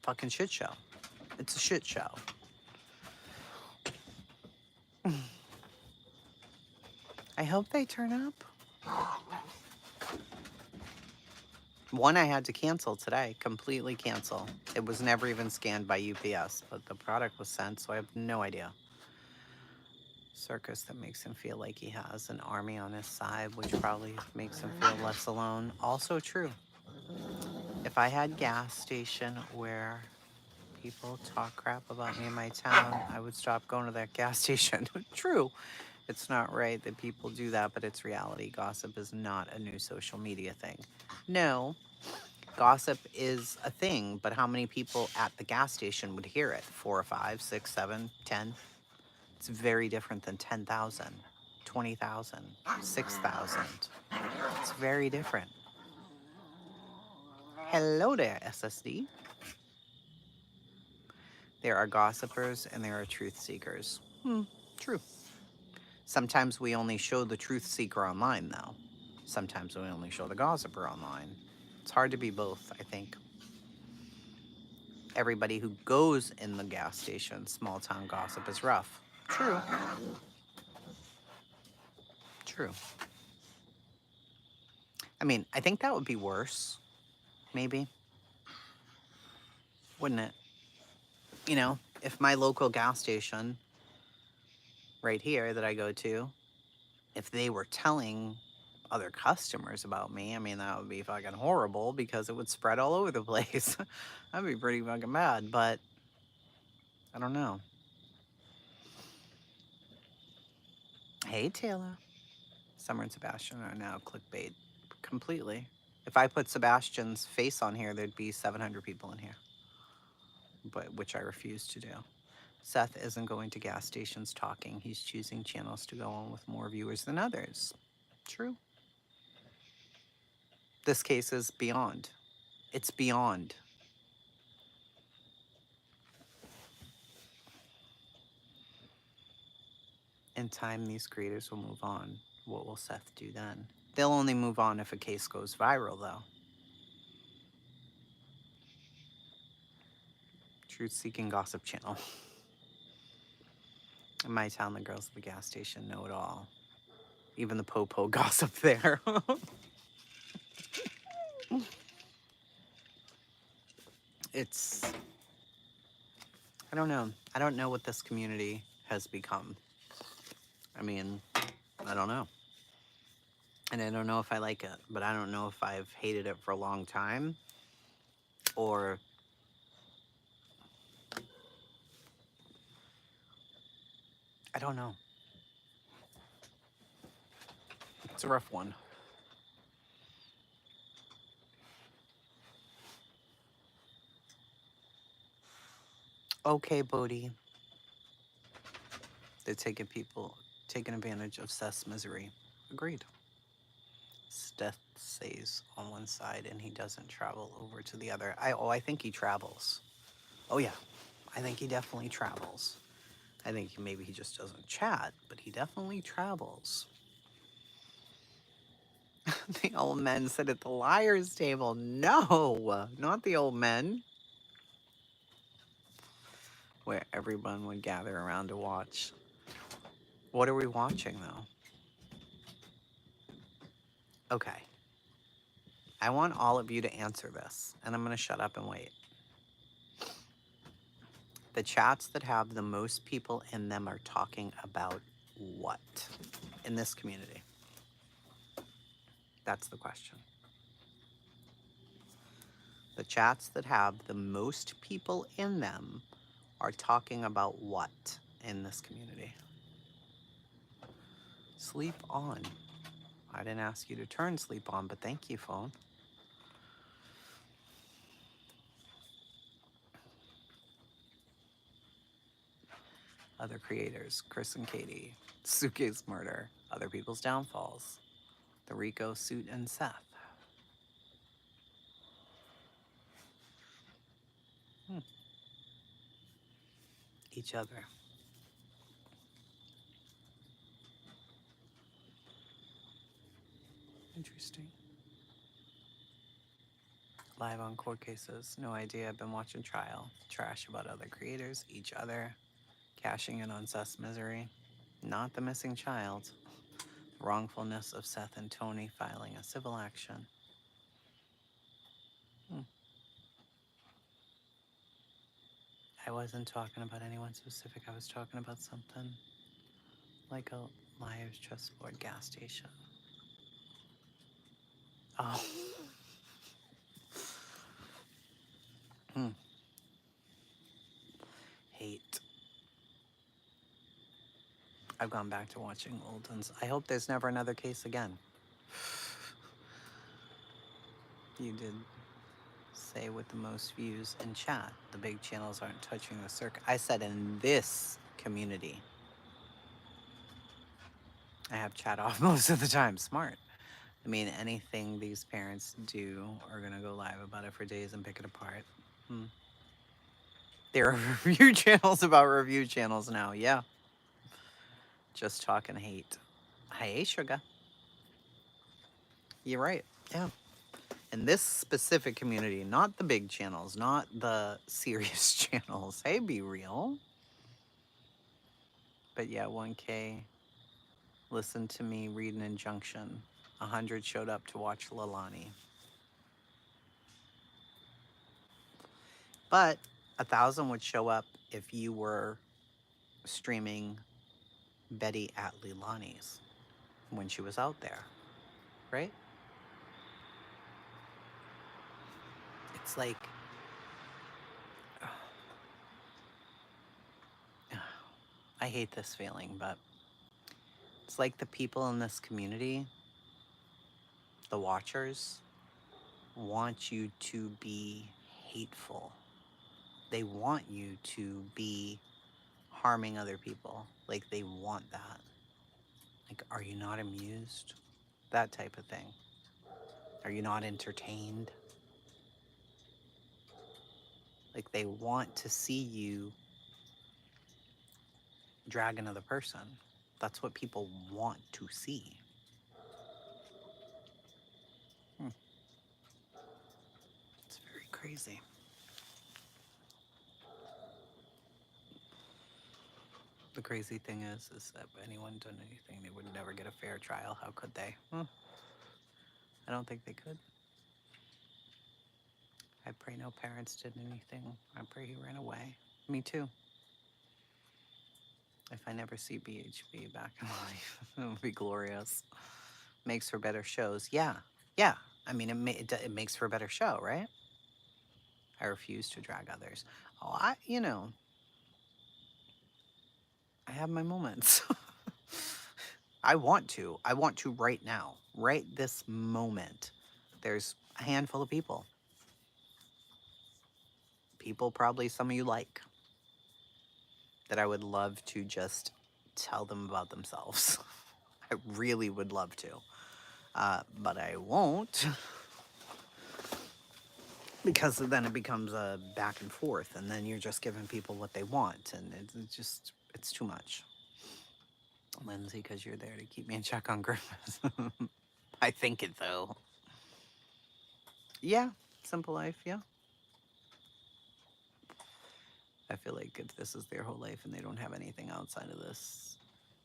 fucking shit show. It's a shit show. I hope they turn up. One I had to cancel today, completely cancel. It was never even scanned by UPS, but the product was sent, so I have no idea. Circus that makes him feel like he has an army on his side, which probably makes him feel less alone. Also true. If I had gas station where people talk crap about me in my town, I would stop going to that gas station. True. It's not right that people do that, but it's reality. Gossip is not a new social media thing. No, gossip is a thing, but how many people at the gas station would hear it? 4 or 5, 6, 7, 10? It's very different than 10,000, 20,000, 6,000. It's very different. Hello there, SSD. There are gossipers and there are truth seekers. True. Sometimes we only show the truth seeker online, though. sometimes we only show the gossiper online. It's hard to be both, I think. Everybody who goes in the gas station, small town gossip is rough. True. True. I mean, I think that would be worse, maybe. Wouldn't it? You know, if my local gas station right here that I go to, if they were telling other customers about me, I mean, that would be fucking horrible because it would spread all over the place. That'd be pretty fucking bad, but I don't know. Hey, Taylor. Summer and Sebastian are now clickbait completely. If I put Sebastian's face on here, there'd be 700 people in here, but which I refuse to do. Seth isn't going to gas stations talking. He's choosing channels to go on with more viewers than others. True. This case is beyond. It's beyond. In time, these creators will move on. What will Seth do then? They'll only move on if a case goes viral, though. Truth-seeking gossip channel. In my town, the girls at the gas station know it all. Even the po-po gossip there. It's... I don't know. I don't know what this community has become. I mean, I don't know. And I don't know if I like it, but I don't know if I've hated it for a long time or I don't know. It's a rough one. Okay, Bodhi. They're taking advantage of Seth's misery. Agreed. Seth stays on one side and he doesn't travel over to the other. I think he travels. Oh yeah, I think he definitely travels. I think maybe he just doesn't chat, but he definitely travels. The old men sit at the liar's table. No, not the old men. Where everyone would gather around to watch. What are we watching, though? Okay. I want all of you to answer this, and I'm going to shut up and wait. The chats that have the most people in them are talking about what in this community? That's the question. The chats that have the most people in them are talking about what in this community? Sleep on. I didn't ask you to turn sleep on, but thank you, phone. Other creators, Chris and Katie, Suke's murder, other people's downfalls, the Rico suit and Seth. Each other. Interesting. Live on court cases. No idea. I've been watching trial. Trash about other creators, each other, cashing in on Seth's misery. Not the missing child. Wrongfulness of Seth and Tony filing a civil action. I wasn't talking about anyone specific. I was talking about something like a Liar's Chessboard gas station. Oh. Hate. I've gone back to watching old ones. I hope there's never another case again. You did say with the most views in chat, the big channels aren't touching the circuit. I said in this community. I have chat off most of the time. Smart. I mean, anything these parents do are going to go live about it for days and pick it apart. There are review channels about review channels now. Yeah. Just talking hate. Hey, sugar. You're right. Yeah. In this specific community, not the big channels, not the serious channels. Hey, be real. But yeah, 1K listened to me read an injunction. 100 showed up to watch Lalani. But 1,000 would show up if you were streaming Betty at Lilani's when she was out there, right? It's like, I hate this feeling, but it's like the people in this community, the watchers, want you to be hateful. They want you to be harming other people. Like, they want that. Like, are you not amused? That type of thing. Are you not entertained? Like, they want to see you drag another person. That's what people want to see. It's very crazy. The crazy thing is that if anyone done anything, they would never get a fair trial. How could they? I don't think they could. I pray no parents did anything. I pray he ran away. Me too. If I never see BHB back in life, it would be glorious. Makes for better shows. Yeah. Yeah. I mean, it makes for a better show, right? I refuse to drag others. Oh, I have my moments. I want to. I want to right now. Right this moment. There's a handful of people. People probably some of you like. That I would love to just tell them about themselves. I really would love to. But I won't. Because then it becomes a back and forth. And then you're just giving people what they want. And it's too much. Lindsay, because you're there to keep me in check on Griffiths. I think it, though. Yeah, simple life, yeah. I feel like if this is their whole life and they don't have anything outside of this,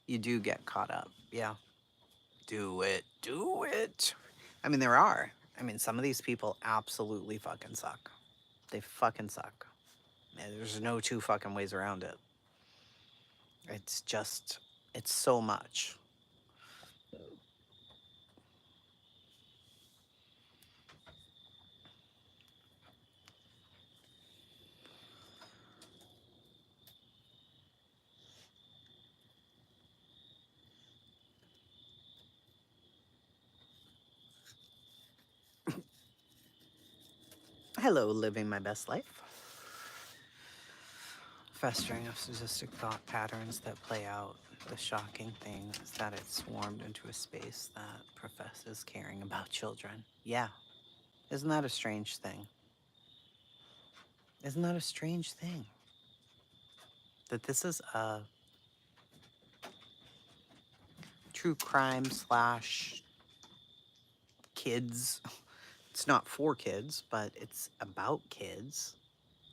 you do get caught up. Yeah. Do it. Do it. I mean, there are. I mean, some of these people absolutely fucking suck. They fucking suck. There's no two fucking ways around it. It's just, it's so much. Hello, living my best life. Festering of sadistic thought patterns that play out. The shocking thing is that it swarmed into a space that professes caring about children. Yeah. Isn't that a strange thing? Isn't that a strange thing? That this is a true crime slash kids. It's not for kids, but it's about kids.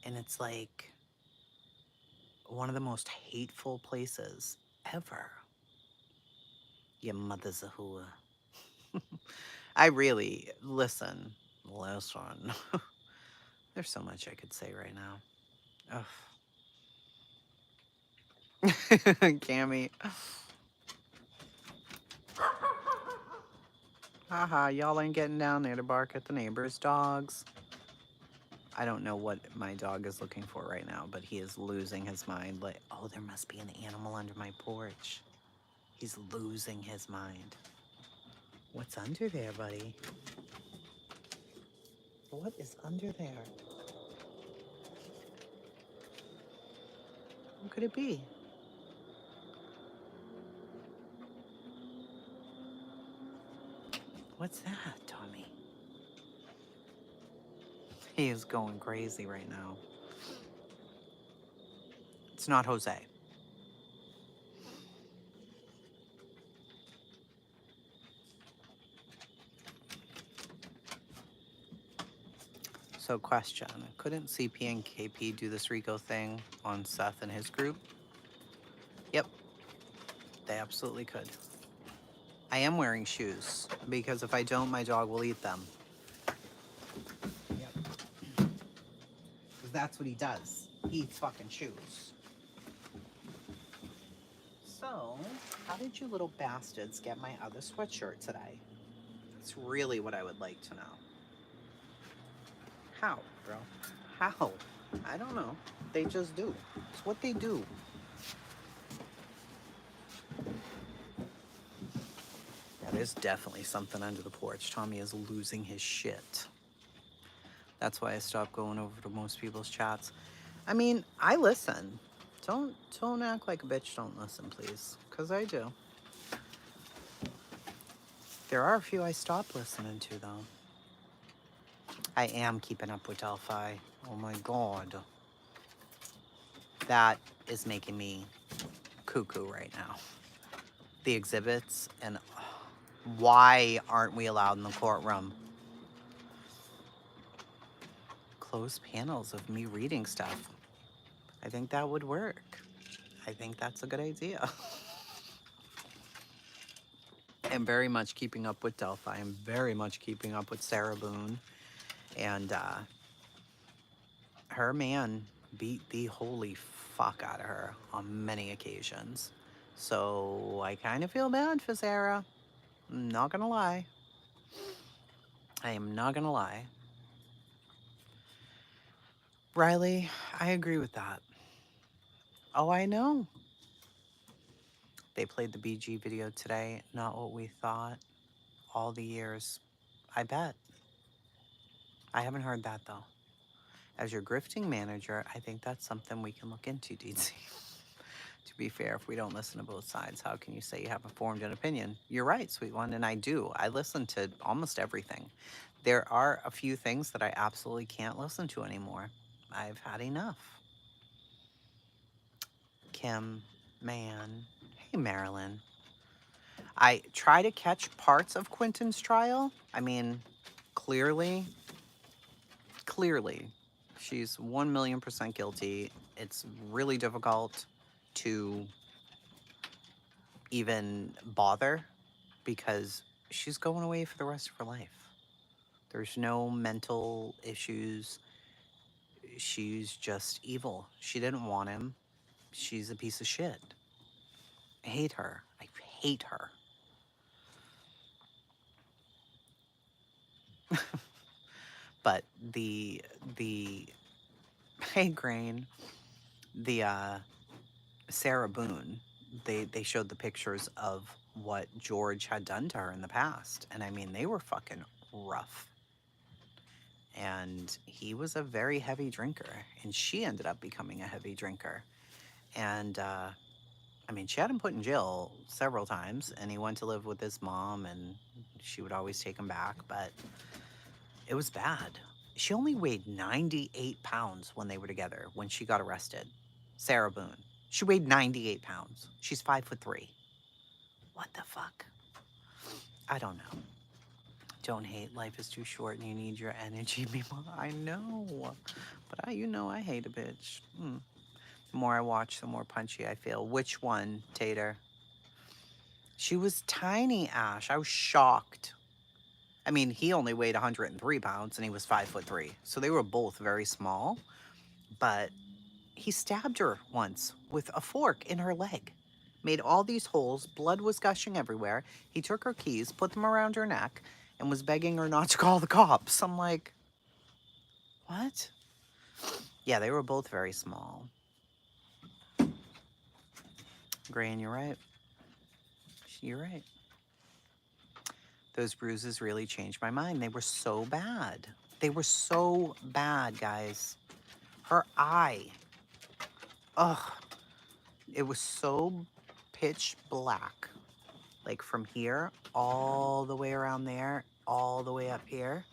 And it's like one of the most hateful places ever. Your mother's a hooah. I really, listen. There's so much I could say right now. Ugh. Cammy. Haha, y'all ain't getting down there to bark at the neighbor's dogs. I don't know what my dog is looking for right now, but he is losing his mind. Like, oh, there must be an animal under my porch. He's losing his mind. What's under there, buddy? What is under there? What could it be? What's that, Tommy? He is going crazy right now. It's not Jose. So question, couldn't CP and KP do this Rico thing on Seth and his group? Yep, they absolutely could. I am wearing shoes because if I don't, my dog will eat them. Yep. Because that's what he does. He eats fucking shoes. So, how did you little bastards get my other sweatshirt today? That's really what I would like to know. How, bro? How? I don't know. They just do. It's what they do. Yeah, there's definitely something under the porch. Tommy is losing his shit. That's why I stopped going over to most people's chats. I mean, I listen. Don't act like a bitch. Don't listen, please, because I do. There are a few I stopped listening to, though. I am keeping up with Delphi. Oh my god. That is making me cuckoo right now. The exhibits and why aren't we allowed in the courtroom? Closed panels of me reading stuff. I think that would work. I think that's a good idea. I'm very much keeping up with Delphi. I'm very much keeping up with Sarah Boone. And her man beat the holy fuck out of her on many occasions. So I kind of feel bad for Sarah. I'm not gonna lie. I am not gonna lie. Riley, I agree with that. Oh, I know. They played the BG video today. Not what we thought. All the years. I bet. I haven't heard that though. As your grifting manager, I think that's something we can look into, DZ. To be fair, if we don't listen to both sides, how can you say you haven't formed an opinion? You're right, sweet one, and I do. I listen to almost everything. There are a few things that I absolutely can't listen to anymore. I've had enough. Kim, man. Hey, Marilyn. I try to catch parts of Quentin's trial. I mean, clearly, she's 1,000,000% guilty. It's really difficult to even bother because she's going away for the rest of her life. There's no mental issues. She's just evil. She didn't want him. She's a piece of shit. I hate her. I hate her. But the hey Grain, the Sarah Boone, they showed the pictures of what George had done to her in the past. And I mean, they were fucking rough. And he was a very heavy drinker. And she ended up becoming a heavy drinker. And I mean, she had him put in jail several times. And he went to live with his mom. And she would always take him back. But it was bad. She only weighed 98 pounds when they were together, when she got arrested. Sarah Boone. She weighed 98 pounds. She's 5'3". What the fuck? I don't know. Don't hate. Life is too short and you need your energy. I know. But you know I hate a bitch. The more I watch, the more punchy I feel. Which one, Tater? She was tiny, Ash. I was shocked. I mean, he only weighed 103 pounds and he was 5'3". So they were both very small. But he stabbed her once with a fork in her leg. Made all these holes. Blood was gushing everywhere. He took her keys, put them around her neck, and was begging her not to call the cops. I'm like, what? Yeah, they were both very small. Gran, you're right. You're right. Those bruises really changed my mind. They were so bad. They were so bad, guys. Her eye. Ugh. It was so pitch black. Like from here, all the way around there, all the way up here,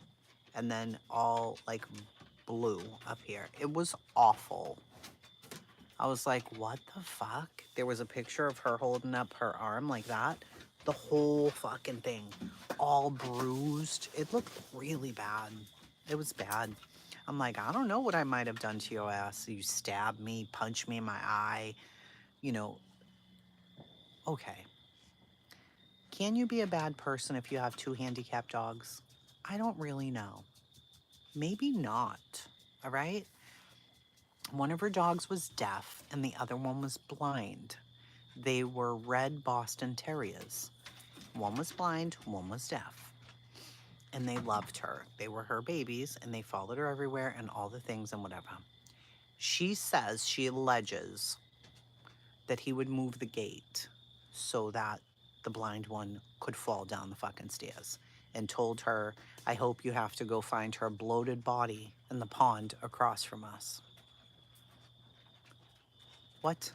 and then all like blue up here. It was awful. I was like, what the fuck? There was a picture of her holding up her arm like that. The whole fucking thing, all bruised. It looked really bad. It was bad. I'm like, I don't know what I might have done to your ass. You stabbed me, punched me in my eye, you know. Okay. Can you be a bad person if you have two handicapped dogs? I don't really know. Maybe not. All right. One of her dogs was deaf and the other one was blind. They were red Boston Terriers. One was blind, one was deaf. And they loved her. They were her babies and they followed her everywhere and all the things and whatever. She says, she alleges that he would move the gate so that the blind one could fall down the fucking stairs, and told her, I hope you have to go find her bloated body in the pond across from us. What?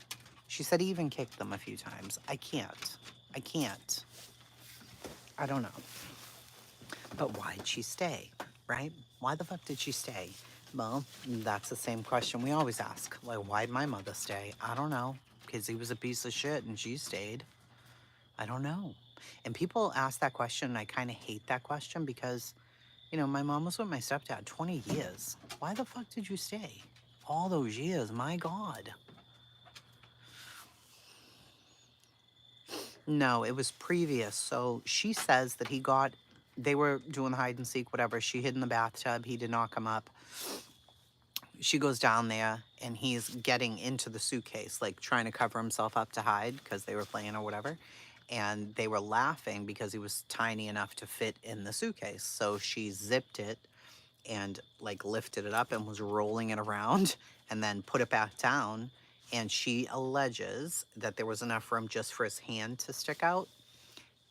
She said he even kicked them a few times. I can't. I can't. I don't know. But why'd she stay, right? Why the fuck did she stay? Well, that's the same question we always ask. Like, why'd my mother stay? I don't know. Because he was a piece of shit and she stayed. I don't know. And people ask that question, and I kind of hate that question because, you know, my mom was with my stepdad 20 years. Why the fuck did you stay? All those years, my God. No, it was previous. So she says that they were doing hide and seek, whatever. She hid in the bathtub. He did not come up. She goes down there and he's getting into the suitcase, like trying to cover himself up to hide because they were playing or whatever. And they were laughing because he was tiny enough to fit in the suitcase. So she zipped it and like lifted it up and was rolling it around and then put it back down. And she alleges that there was enough room just for his hand to stick out.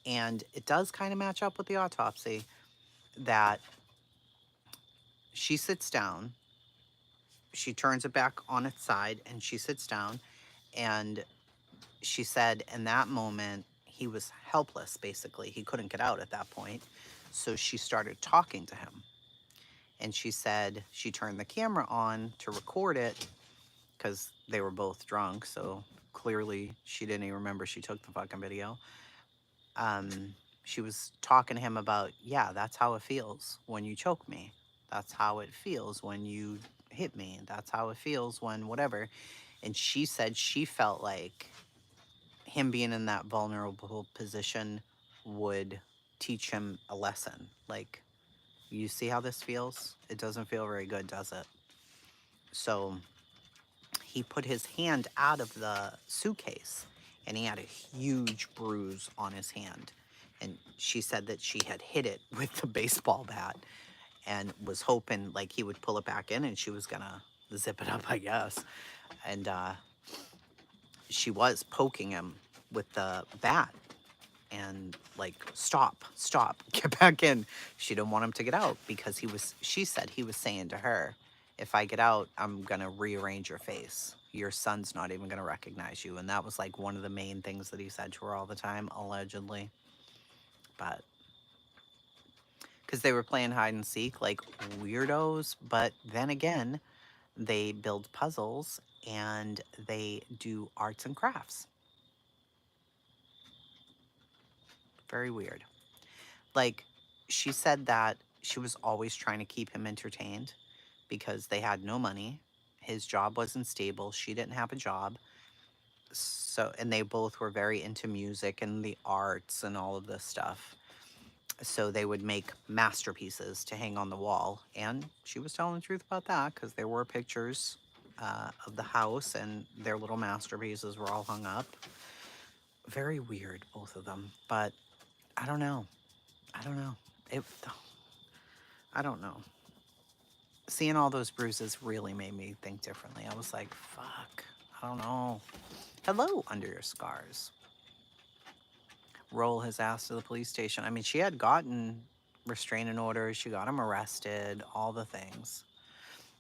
And it does kind of match up with the autopsy that she sits down, she turns it back on its side and she sits down, and she said in that moment he was helpless. Basically, he couldn't get out at that point. So she started talking to him, and she said she turned the camera on to record it because they were both drunk, so clearly she didn't even remember she took the fucking video. She was talking to him about, yeah, that's how it feels when you choke me. That's how it feels when you hit me. That's how it feels when whatever. And she said she felt like him being in that vulnerable position would teach him a lesson. Like, you see how this feels? It doesn't feel very good, does it? So he put his hand out of the suitcase and he had a huge bruise on his hand. And she said that she had hit it with the baseball bat and was hoping like he would pull it back in and she was gonna zip it up, I guess. And she was poking him with the bat and like, stop, get back in. She didn't want him to get out because she said he was saying to her, if I get out, I'm gonna rearrange your face. Your son's not even gonna recognize you. And that was like one of the main things that he said to her all the time, allegedly. But because they were playing hide and seek like weirdos. But then again, they build puzzles and they do arts and crafts. Very weird. Like, she said that she was always trying to keep him entertained because they had no money. His job wasn't stable. She didn't have a job. So, and they both were very into music and the arts and all of this stuff. So they would make masterpieces to hang on the wall. And she was telling the truth about that because there were pictures of the house and their little masterpieces were all hung up. Very weird, both of them. But I don't know. I don't know. I don't know. Seeing all those bruises really made me think differently. I was like, fuck, I don't know. Hello, under your scars. Roll his ass to the police station. I mean, she had gotten restraining orders. She got him arrested, all the things.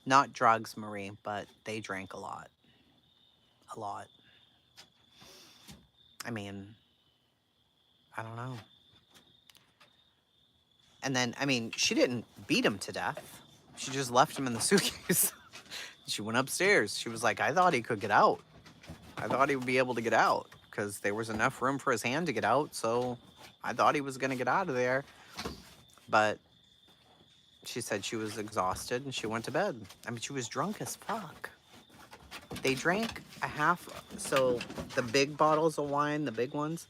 Not drugs, Marie, but they drank a lot. A lot. I mean, I don't know. And then, I mean, she didn't beat him to death. She just left him in the suitcase. She went upstairs. She was like, I thought he could get out. I thought he would be able to get out because there was enough room for his hand to get out. So I thought he was going to get out of there. But She said she was exhausted and she went to bed. I mean, she was drunk as fuck. They drank a half, so the big bottles of wine, the big ones,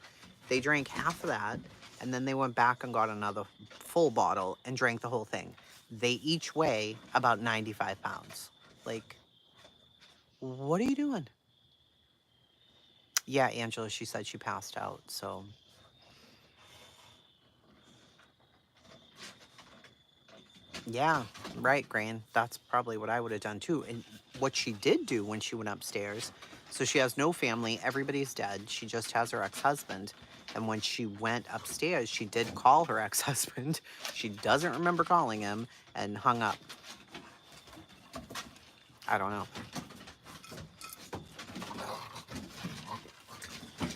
they drank half of that, and then they went back and got another full bottle and drank the whole thing. They each weigh about 95 pounds. Like, what are you doing? Yeah, Angela, she said she passed out, so. Yeah, right, Gran. That's probably what I would have done too. And what she did do when she went upstairs, so she has no family, everybody's dead. She just has her ex-husband. And when she went upstairs, she did call her ex-husband. She doesn't remember calling him and hung up. I don't know.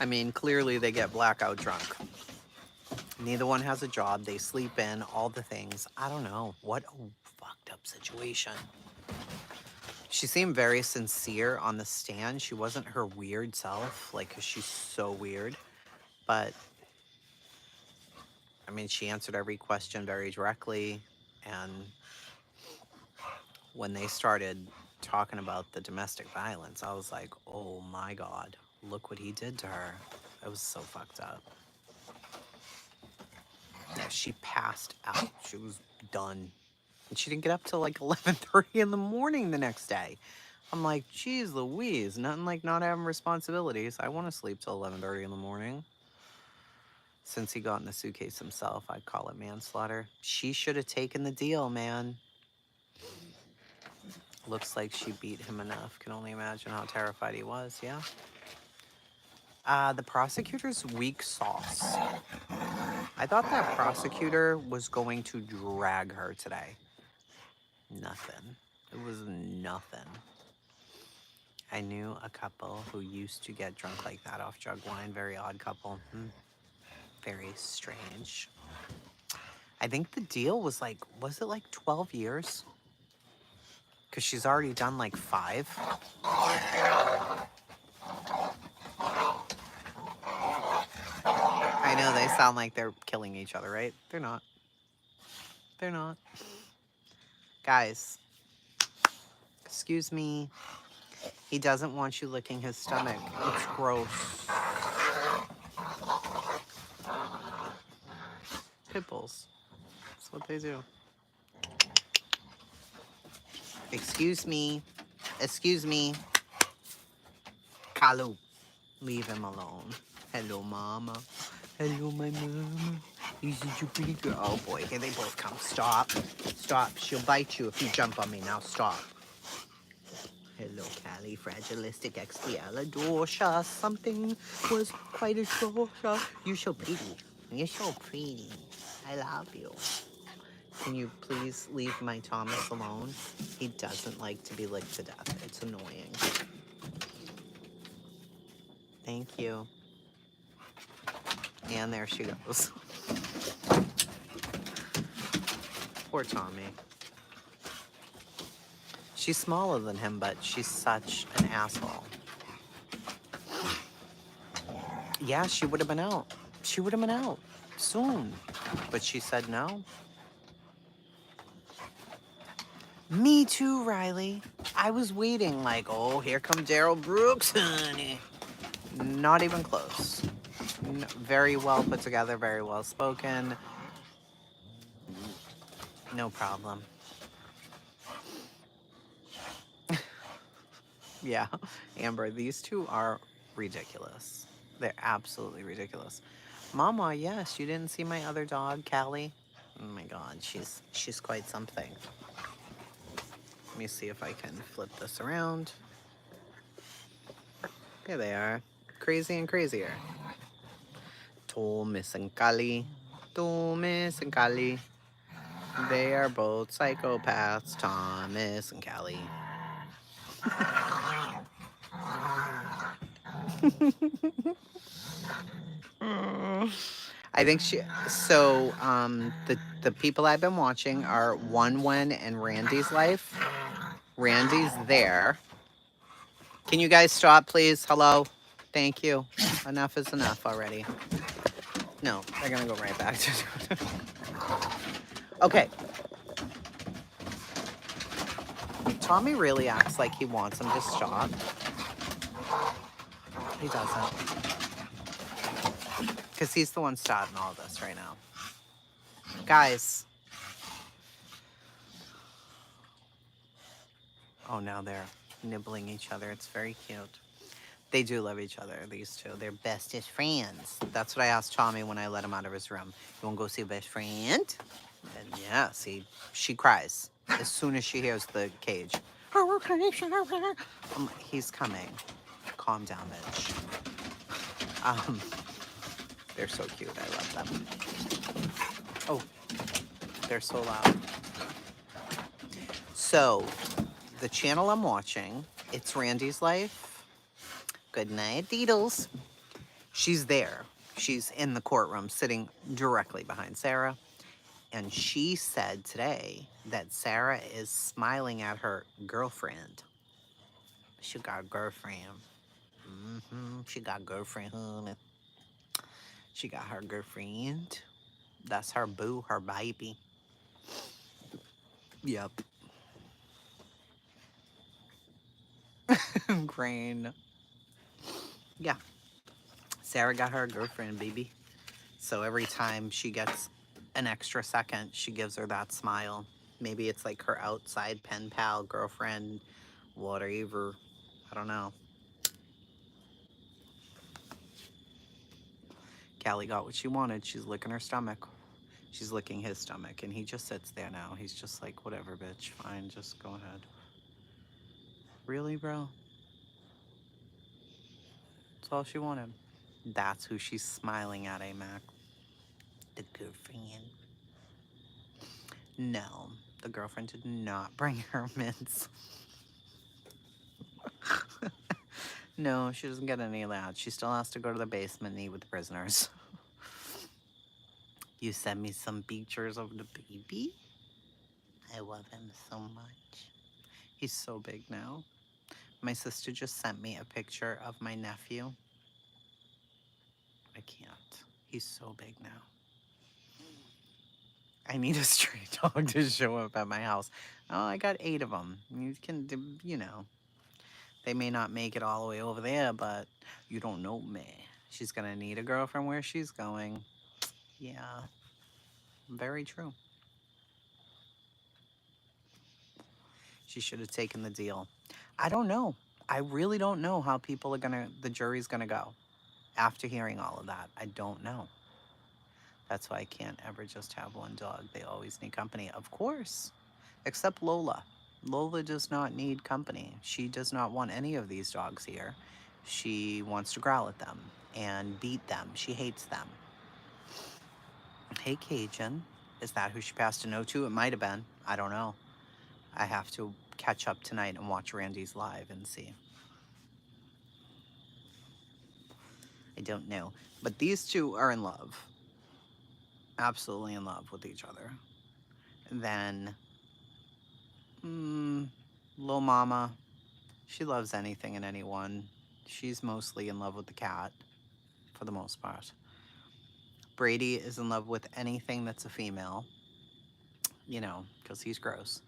I mean, clearly they get blackout drunk. Neither one has a job. They sleep in, all the things. I don't know. What a fucked up situation. She seemed very sincere on the stand. She wasn't her weird self, like, 'cause she's so weird. But, I mean, she answered every question very directly. And when they started talking about the domestic violence, I was like, oh my God, look what he did to her. It was so fucked up. Yeah, she passed out. She was done. And she didn't get up till like 11:30 in the morning the next day. I'm like, geez Louise, nothing like not having responsibilities. I want to sleep till 11:30 in the morning. Since he got in the suitcase himself, I'd call it manslaughter. She should have taken the deal, man. Looks like she beat him enough. Can only imagine how terrified he was, yeah? The prosecutor's weak sauce. I thought that prosecutor was going to drag her today. Nothing. It was nothing. I knew a couple who used to get drunk like that off jug wine. Very odd couple. Very strange. I think the deal was like, was it like 12 years? Because she's already done like 5. I know they sound like they're killing each other, right? They're not. They're not. Guys, excuse me. He doesn't want you licking his stomach. It's gross. Pit bulls. That's what they do. Excuse me. Excuse me. Kalu. Leave him alone. Hello, mama. Hello, my mama. You such a pretty girl. Oh, boy. Here they both come. Stop. Stop. She'll bite you if you jump on me. Now, stop. Hello, Callie. Fragilistic expialidorcia. Something was quite a shortia. You're so pretty. You're so pretty. I love you. Can you please leave my Thomas alone? He doesn't like to be licked to death. It's annoying. Thank you. And there she goes. Poor Tommy. She's smaller than him, but she's such an asshole. Yeah, she would have been out. She would have been out soon. But she said no. Me too, Riley. I was waiting like, oh, here comes Daryl Brooks, honey. Not even close. Very well put together, very well spoken. No problem. Yeah, Amber, these two are ridiculous. They're absolutely ridiculous. Mama, yes, you didn't see my other dog, Callie? Oh my God, she's quite something. Let me see if I can flip this around. Here they are. Crazy and crazier. Thomas and Callie. Thomas and Callie. They are both psychopaths, Thomas and Callie. I think the people I've been watching are One Wen and Randy's life. Randy's there. Can you guys stop, please? Hello? Thank you. Enough is enough already. No, they're gonna go right back to it. Okay. Tommy really acts like he wants him to stop. He doesn't. Because he's the one starting all this right now. Guys. Oh, now they're nibbling each other. It's very cute. They do love each other, these two. They're bestest friends. That's what I asked Tommy when I let him out of his room. You want to go see a best friend? And yeah, see, she cries as soon as she hears the cage. He's coming. Calm down, bitch. They're so cute. I love them. Oh, they're so loud. So, the channel I'm watching, it's Randy's Life. Good night, Deedles. She's there. She's in the courtroom, sitting directly behind Sarah. And she said today that Sarah is smiling at her girlfriend. She got a girlfriend. She got a girlfriend, honey. She got her girlfriend. That's her boo, her baby. Yep. Crane. Yeah. Sarah got her girlfriend, baby. So every time she gets an extra second, she gives her that smile. Maybe it's like her outside pen pal, girlfriend, whatever. I don't know. Callie got what she wanted. She's licking her stomach. She's licking his stomach, and he just sits there now. He's just like, whatever, bitch. Fine, just go ahead. Really, bro? That's all she wanted. That's who she's smiling at, Mac. The girlfriend. No, the girlfriend did not bring her mints. No, she doesn't get any of that. She still has to go to the basement and eat with the prisoners. You sent me some pictures of the baby? I love him so much. He's so big now. My sister just sent me a picture of my nephew. I can't. He's so big now. I need a stray dog to show up at my house. Oh, I got 8 of them. You can, you know, they may not make it all the way over there, but you don't know me. She's going to need a girlfriend where she's going. Yeah, very true. She should have taken the deal. I don't know. I really don't know how people are the jury's gonna go after hearing all of that. I don't know. That's why I can't ever just have one dog. They always need company, of course. Except Lola. Lola does not need company. She does not want any of these dogs here. She wants to growl at them and beat them. She hates them. Hey, Cajun. Is that who she passed a note to? It might have been. I don't know. I have to catch up tonight and watch Randy's live and see. I don't know. But these two are in love. Absolutely in love with each other. Then, Lil Mama, she loves anything and anyone. She's mostly in love with the cat, for the most part. Brady is in love with anything that's a female, you know, because he's gross.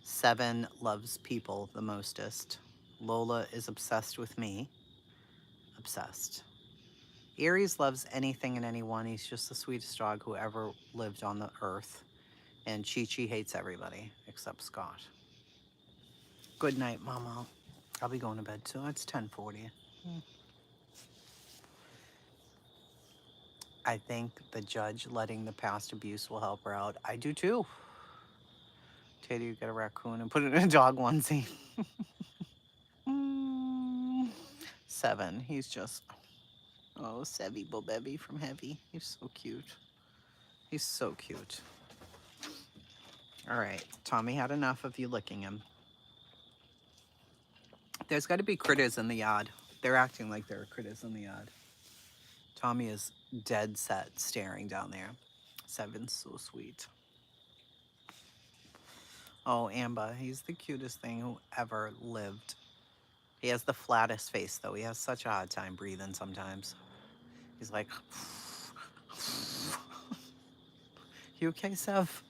Seven loves people the mostest. Lola is obsessed with me. Obsessed. Aries loves anything and anyone. He's just the sweetest dog who ever lived on the earth. And Chi-Chi hates everybody except Scott. Good night, Mama. I'll be going to bed too. It's 10:40. I think the judge letting the past abuse will help her out. I do too. Tater, you get a raccoon and put it in a dog onesie. 7. He's just, oh, Sevy Bobebby from Heavy. He's so cute. He's so cute. All right, Tommy had enough of you licking him. There's got to be critters in the yard. They're acting like there are critters in the yard. Tommy is dead set staring down there. 7's so sweet. Oh, Amber, he's the cutest thing who ever lived. He has the flattest face, though. He has such a hard time breathing sometimes. He's like, you okay, Sev?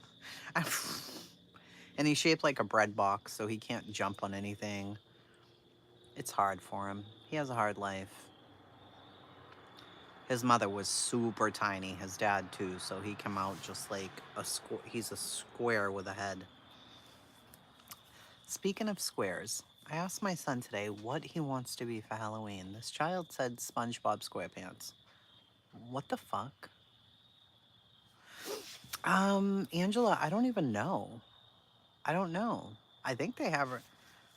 And he's shaped like a bread box, so he can't jump on anything. It's hard for him. He has a hard life. His mother was super tiny, his dad too, so he came out just like he's a square with a head. Speaking of squares, I asked my son today what he wants to be for Halloween. This child said SpongeBob SquarePants. What the fuck? Angela, I don't even know. I don't know. I think they have her.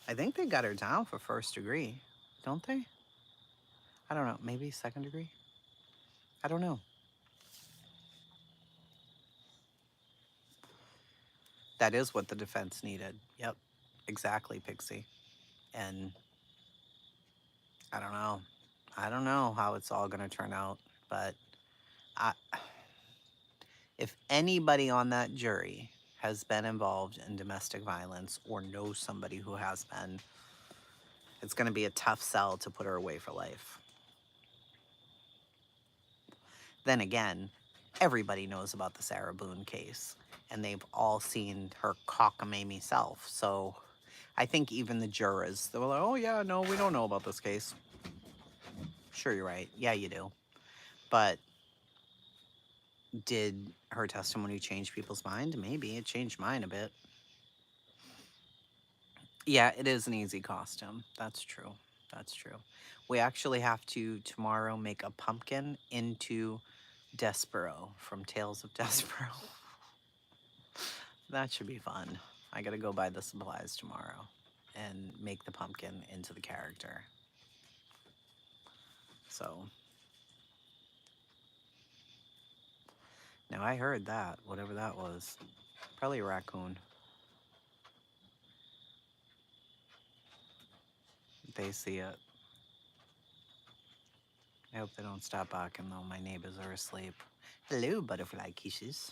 I think they got her down for first degree, don't they? I don't know. Maybe second degree? I don't know. That is what the defense needed. Yep, exactly, Pixie. And I don't know. I don't know how it's all going to turn out, but I, if anybody on that jury has been involved in domestic violence or knows somebody who has been, it's going to be a tough sell to put her away for life. Then again, everybody knows about the Sarah Boone case, and they've all seen her cockamamie self. So I think even the jurors, they were like, oh yeah, no, we don't know about this case. Sure, you're right. Yeah, you do. But did her testimony change people's mind? Maybe. It changed mine a bit. Yeah, it is an easy costume. That's true. That's true. We actually have to tomorrow make a pumpkin into Despero from Tales of Despero. That should be fun. I gotta go buy the supplies tomorrow and make the pumpkin into the character. So, now I heard that, whatever that was. Probably a raccoon. They see it. I hope they don't stop barking though. My neighbors are asleep. Hello, butterfly kisses.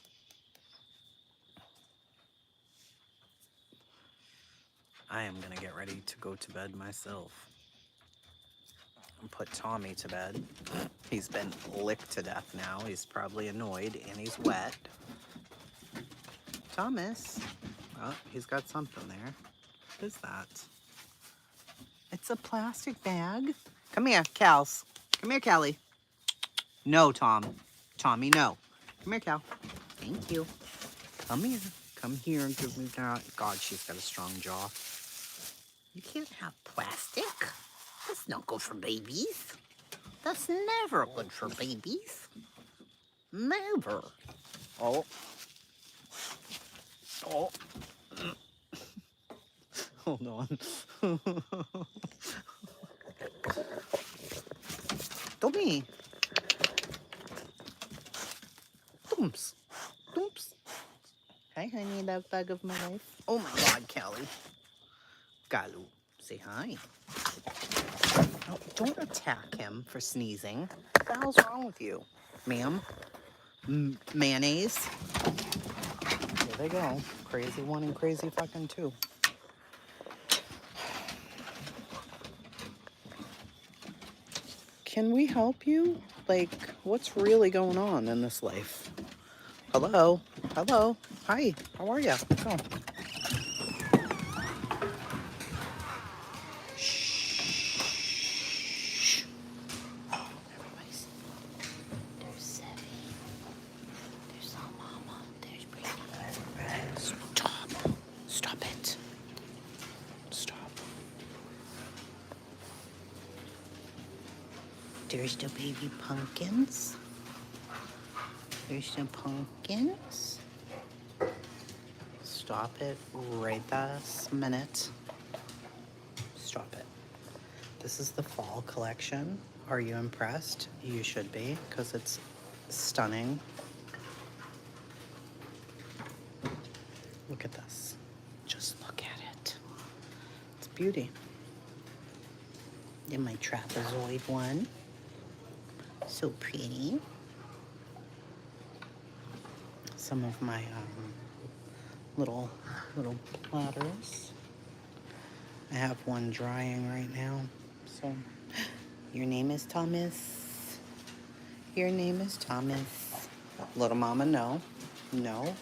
I am gonna get ready to go to bed myself and put Tommy to bed. He's been licked to death now. He's probably annoyed and he's wet. Thomas. Oh, he's got something there. What is that? It's a plastic bag. Come here, Cals. Come here, Callie. No, Tom. Tommy, no. Come here, Cal. Thank you. Come here. Come here and give me that. God, she's got a strong jaw. You can't have plastic. That's not good for babies. That's never good for babies. Never. Oh. Oh. Hold on. Tommy. Thumps. Thumps. Hi, honey, that bag of my life. Oh my God, Callie. Galu, say hi. Oh, don't attack him for sneezing. What the hell's wrong with you, ma'am? Mayonnaise. Here they go. Crazy one and crazy fucking two. Can we help you? Like, what's really going on in this life? Hello? Hello? Hi, how are ya? Oh. Shh. Everybody's... There's Seth. There's our mama. There's Brady. Stop. Stop it. Stop. There's the baby pumpkins. There's the pumpkins. Stop it right this minute. Stop it. This is the fall collection. Are you impressed? You should be, because it's stunning. Look at this. Just look at it. It's beauty. Then my trapezoid one. So pretty. Some of my little platters. I have one drying right now. So, your name is Thomas. Your name is Thomas. Little mama, no. No.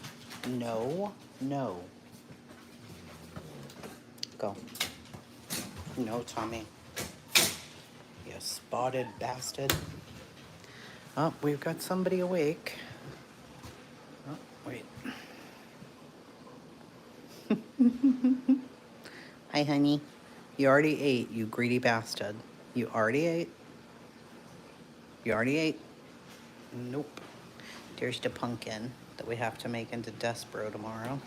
No. No. Go. No, Tommy. You spotted bastard. Oh, we've got somebody awake. Oh, wait. Hi, honey. You already ate, you greedy bastard. You already ate? You already ate? Nope. There's the pumpkin that we have to make into Despero tomorrow.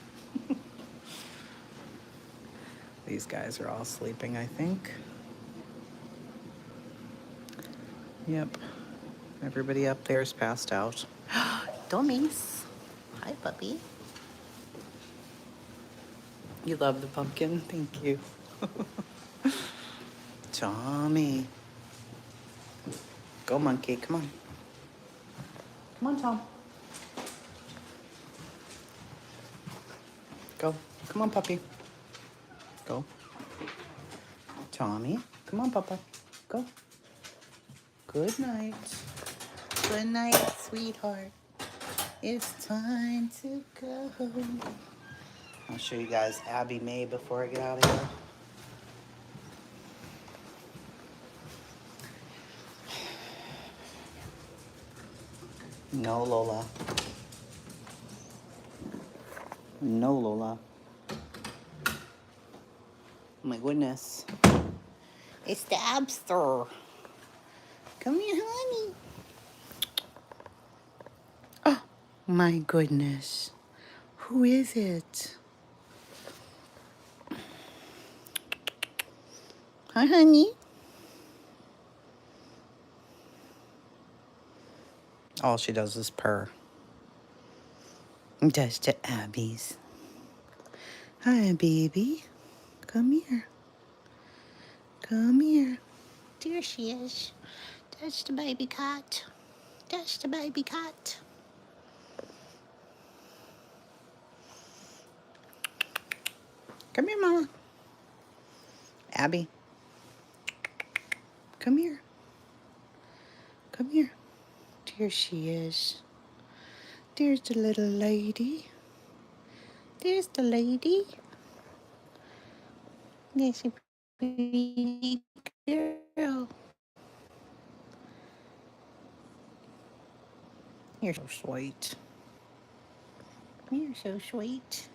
These guys are all sleeping, I think. Yep. Everybody up there is passed out. Dummies. Hi, puppy. You love the pumpkin? Thank you. Tommy. Go, monkey. Come on. Come on, Tom. Go. Come on, puppy. Go. Tommy. Come on, Papa. Go. Good night. Good night, sweetheart. It's time to go. I'll show you guys Abby May before I get out of here. No, Lola. No, Lola. Oh my goodness. It's the hamster. Come here, honey. Oh my goodness. Who is it? Hi, honey. All she does is purr. Does to Abby's. Hi, baby. Come here. Come here. There she is. That's the baby cat. That's the baby cat. Come here, Mama. Abby. Come here. Come here. There she is. There's the little lady. There's the lady. There's a pretty girl. You're so sweet. You're so sweet.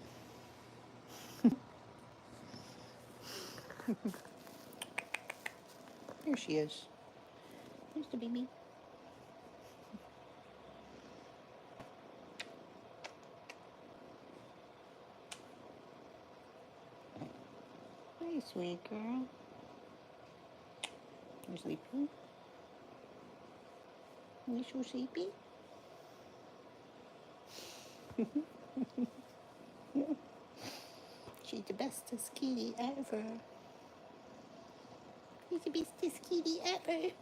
Here she is. Here's the baby. Hey, sweet girl. You sleeping? You so sleepy? She's the bestest kitty ever. She's the bestest kitty ever.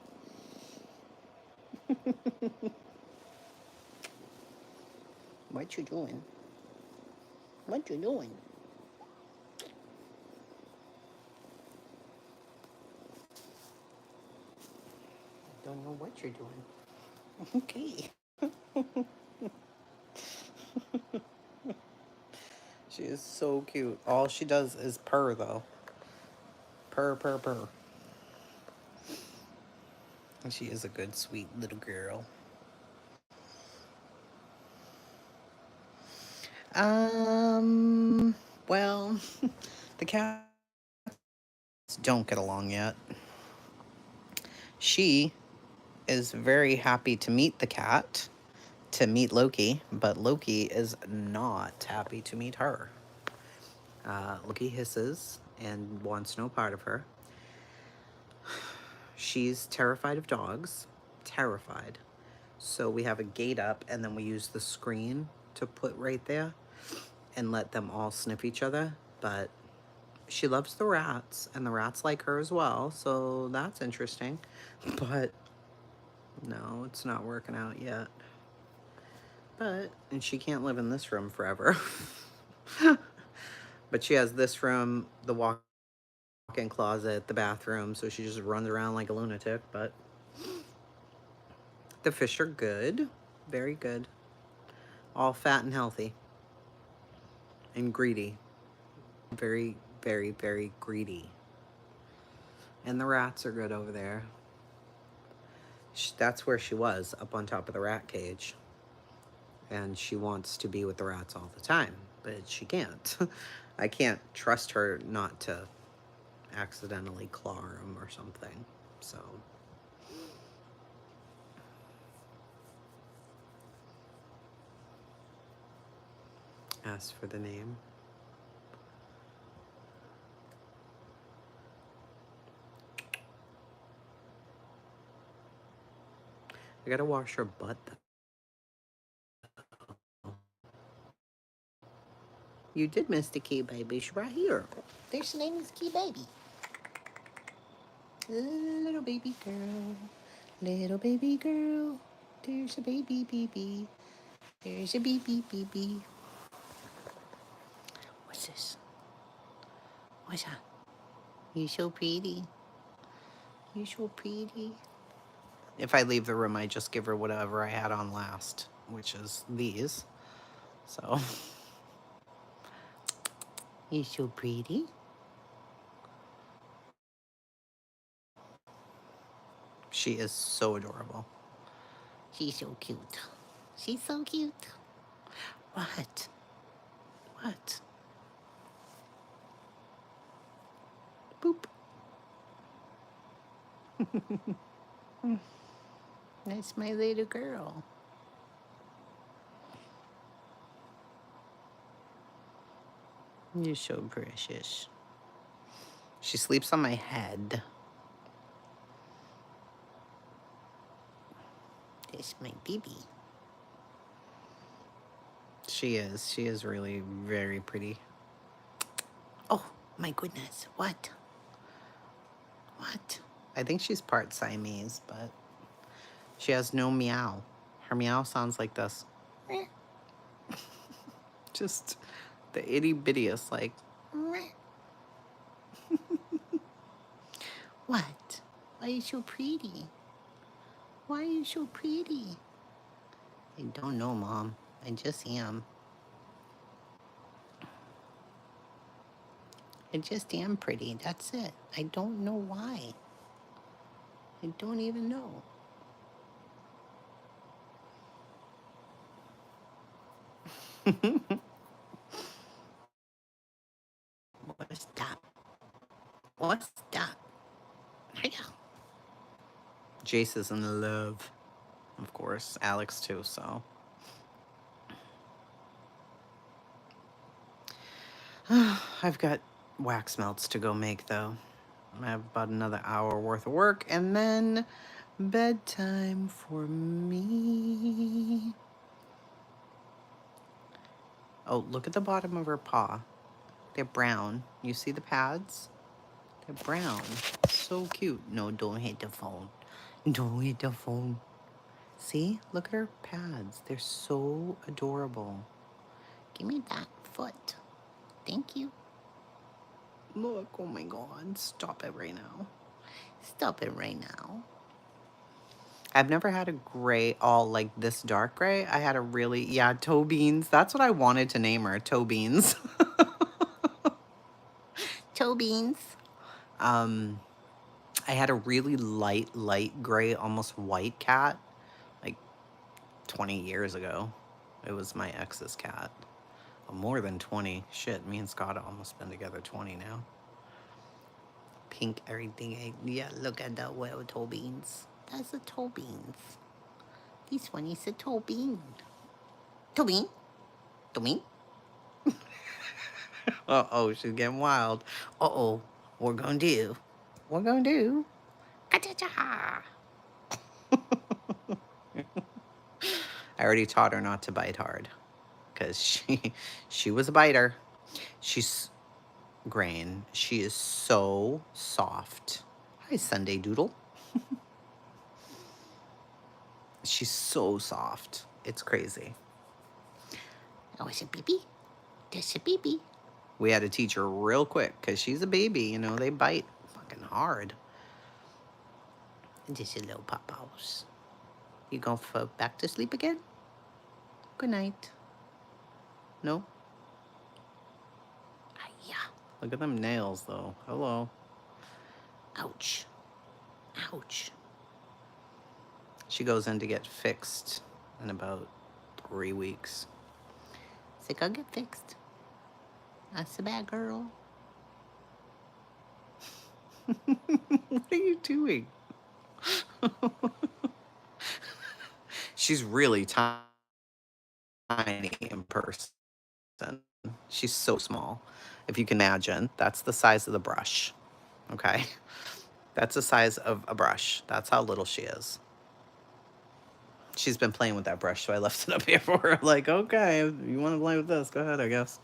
What you doing? What you doing? Don't know what you're doing. Okay. She is so cute. All she does is purr, though. Purr, purr, purr. And she is a good, sweet little girl. Well, the cats don't get along yet. She is very happy to meet the cat, to meet Loki, but Loki is not happy to meet her. Loki hisses and wants no part of her. She's terrified of dogs. Terrified. So we have a gate up, and then we use the screen to put right there and let them all sniff each other. But she loves the rats, and the rats like her as well, so that's interesting. But no, it's not working out yet. And she can't live in this room forever. But she has this room, the walk-in closet, the bathroom, so she just runs around like a lunatic. But the fish are good. Very good. All fat and healthy. And greedy. Very, very, very greedy. And the rats are good over there. That's where she was, up on top of the rat cage. And she wants to be with the rats all the time, but she can't. I can't trust her not to accidentally claw them or something. So as for the name, I gotta wash her butt. You did miss the key baby. She's right here. There's the name is Key Baby. Little baby girl. Little baby girl. There's a baby baby. There's a baby baby. What's this? What's that? You're so pretty. You're so pretty. If I leave the room, I just give her whatever I had on last, which is these. So, you're so pretty. She is so adorable. She's so cute. She's so cute. What? What? Boop. That's my little girl. You're so precious. She sleeps on my head. That's my baby. She is. She is really very pretty. Oh, my goodness. What? What? I think she's part Siamese, but she has no meow. Her meow sounds like this. Just the itty bittiest, like. What? Why are you so pretty? Why are you so pretty? I don't know, Mom. I just am. I just am pretty. That's it. I don't know why. I don't even know. What's that? What's that? Jace is in love. Of course. Alex too, so. I've got wax melts to go make, though. I have about another hour worth of work, and then bedtime for me. Oh, look at the bottom of her paw. They're brown. You see the pads? They're brown. So cute. No, don't hit the phone. Don't hit the phone. See? Look at her pads. They're so adorable. Give me that foot. Thank you. Look, oh my God. Stop it right now. Stop it right now. I've never had a gray all like this dark gray. I had a really, yeah, toe beans. That's what I wanted to name her, toe beans. Toe beans. I had a really light gray, almost white cat, like 20 years ago. It was my ex's cat. More than 20. Shit, me and Scott have almost been together 20 now. Pink everything. Yeah, look at that well toe beans. That's a toe beans. This one is a toe bean. Toe bean? Toe bean? Uh-oh, she's getting wild. Uh-oh, we're gonna do. We're gonna do. Ka-cha-cha. I already taught her not to bite hard because she was a biter. She's Grain. She is so soft. Hi, Sunday Doodle. She's so soft. It's crazy. Oh, is it baby? There's a baby. We had to teach her real quick because she's a baby. You know, they bite fucking hard. Just a little pop-outs. You going for back to sleep again? Good night. No? Yeah. Look at them nails, though. Hello. Ouch. Ouch. She goes in to get fixed in about 3 weeks. It's like, I'll get fixed. That's a bad girl. What are you doing? She's really tiny in person. She's so small. If you can imagine, that's the size of the brush. Okay? That's the size of a brush. That's how little she is. She's been playing with that brush, so I left it up here for her. Like, okay, you want to play with this? Go ahead, I guess.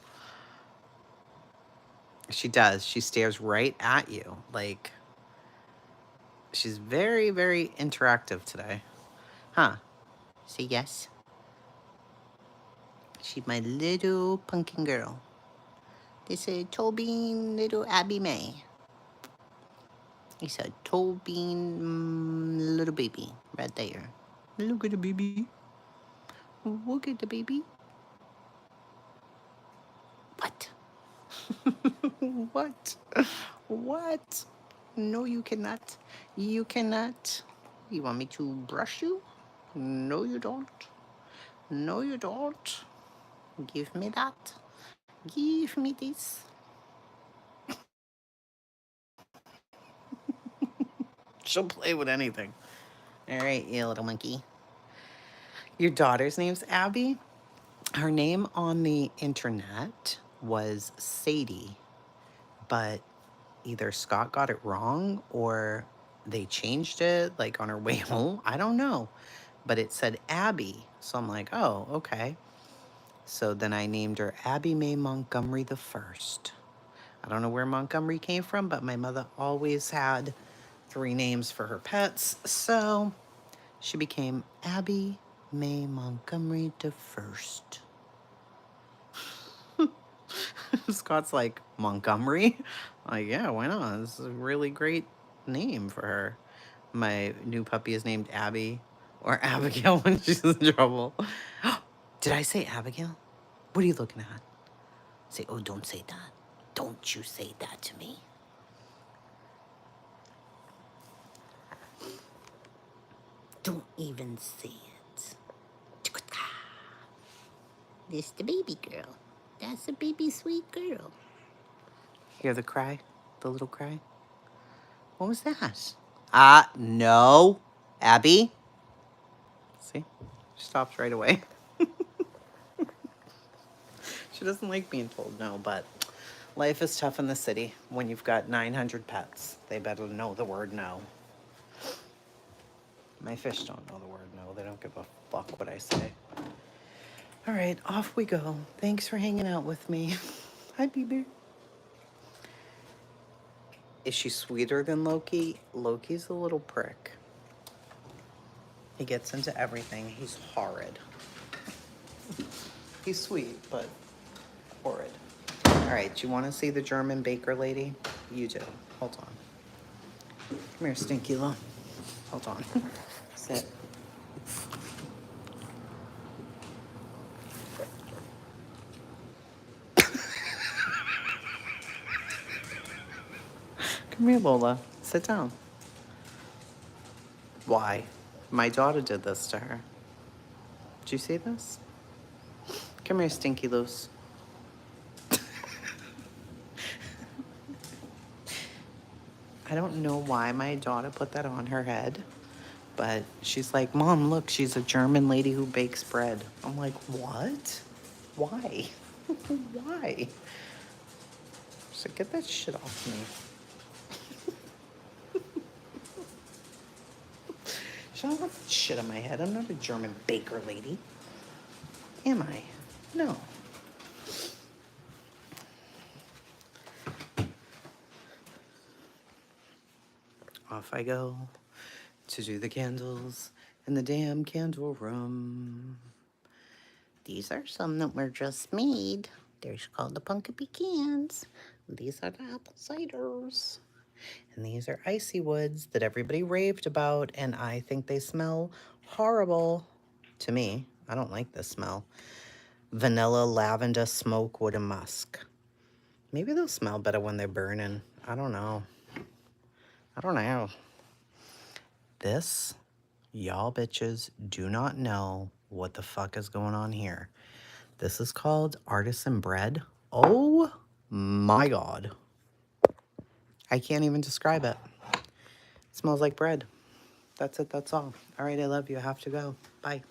She does. She stares right at you. Like, she's very, very interactive today. Huh? Say yes. She's my little pumpkin girl. They say Tobin, little Abby May. He said Tobin, little baby, right there. Look at the baby. Look at the baby. What? What? What? No, you cannot. You cannot. You want me to brush you? No, you don't. No, you don't. Give me that. Give me this. She'll play with anything. All right, you little monkey. Your daughter's name's Abby. Her name on the internet was Sadie, but either Scott got it wrong or they changed it like on her way home. I don't know. But it said Abby. So I'm like, oh, okay. So then I named her Abby Mae Montgomery the First. I don't know where Montgomery came from, but my mother always had 3 names for her pets. So she became Abby Mae Montgomery the First. Scott's like, Montgomery? Like, yeah, why not? This is a really great name for her. My new puppy is named Abby or Abigail when she's in trouble. Did I say Abigail? What are you looking at? Say, oh, don't say that. Don't you say that to me. Don't even say it. This the baby girl. That's a baby sweet girl. Hear the cry? The little cry? What was that? No. Abby? See? She stops right away. She doesn't like being told no, but life is tough in the city when you've got 900 pets. They better know the word no. My fish don't know the word no. They don't give a fuck what I say. All right, off we go. Thanks for hanging out with me. Hi, baby. Is she sweeter than Loki? Loki's a little prick. He gets into everything. He's horrid. He's sweet, but horrid. All right, do you want to see the German baker lady? You do. Hold on. Come here, Stinky Lo. Hold on. Sit. Come here, Lola. Sit down. Why? My daughter did this to her. Did you see this? Come here, Stinky Loose. I don't know why my daughter put that on her head, but she's like, Mom, look, she's a German lady who bakes bread. I'm like, what? Why? Why? She's like, get that shit off me. She don't want that shit on my head. I'm not a German baker lady. Am I? No. Off I go to do the candles in the damn candle room. These are some that were just made. They're called the pumpkin pecans. These are the apple ciders. And these are icy woods that everybody raved about, and I think they smell horrible to me. I don't like the smell. Vanilla, lavender, smoke, wood, and musk. Maybe they'll smell better when they're burning. I don't know. I don't know. This, y'all bitches do not know what the fuck is going on here. This is called artisan bread. Oh my God. I can't even describe it. It smells like bread. That's it. That's all. All right. I love you. I have to go. Bye.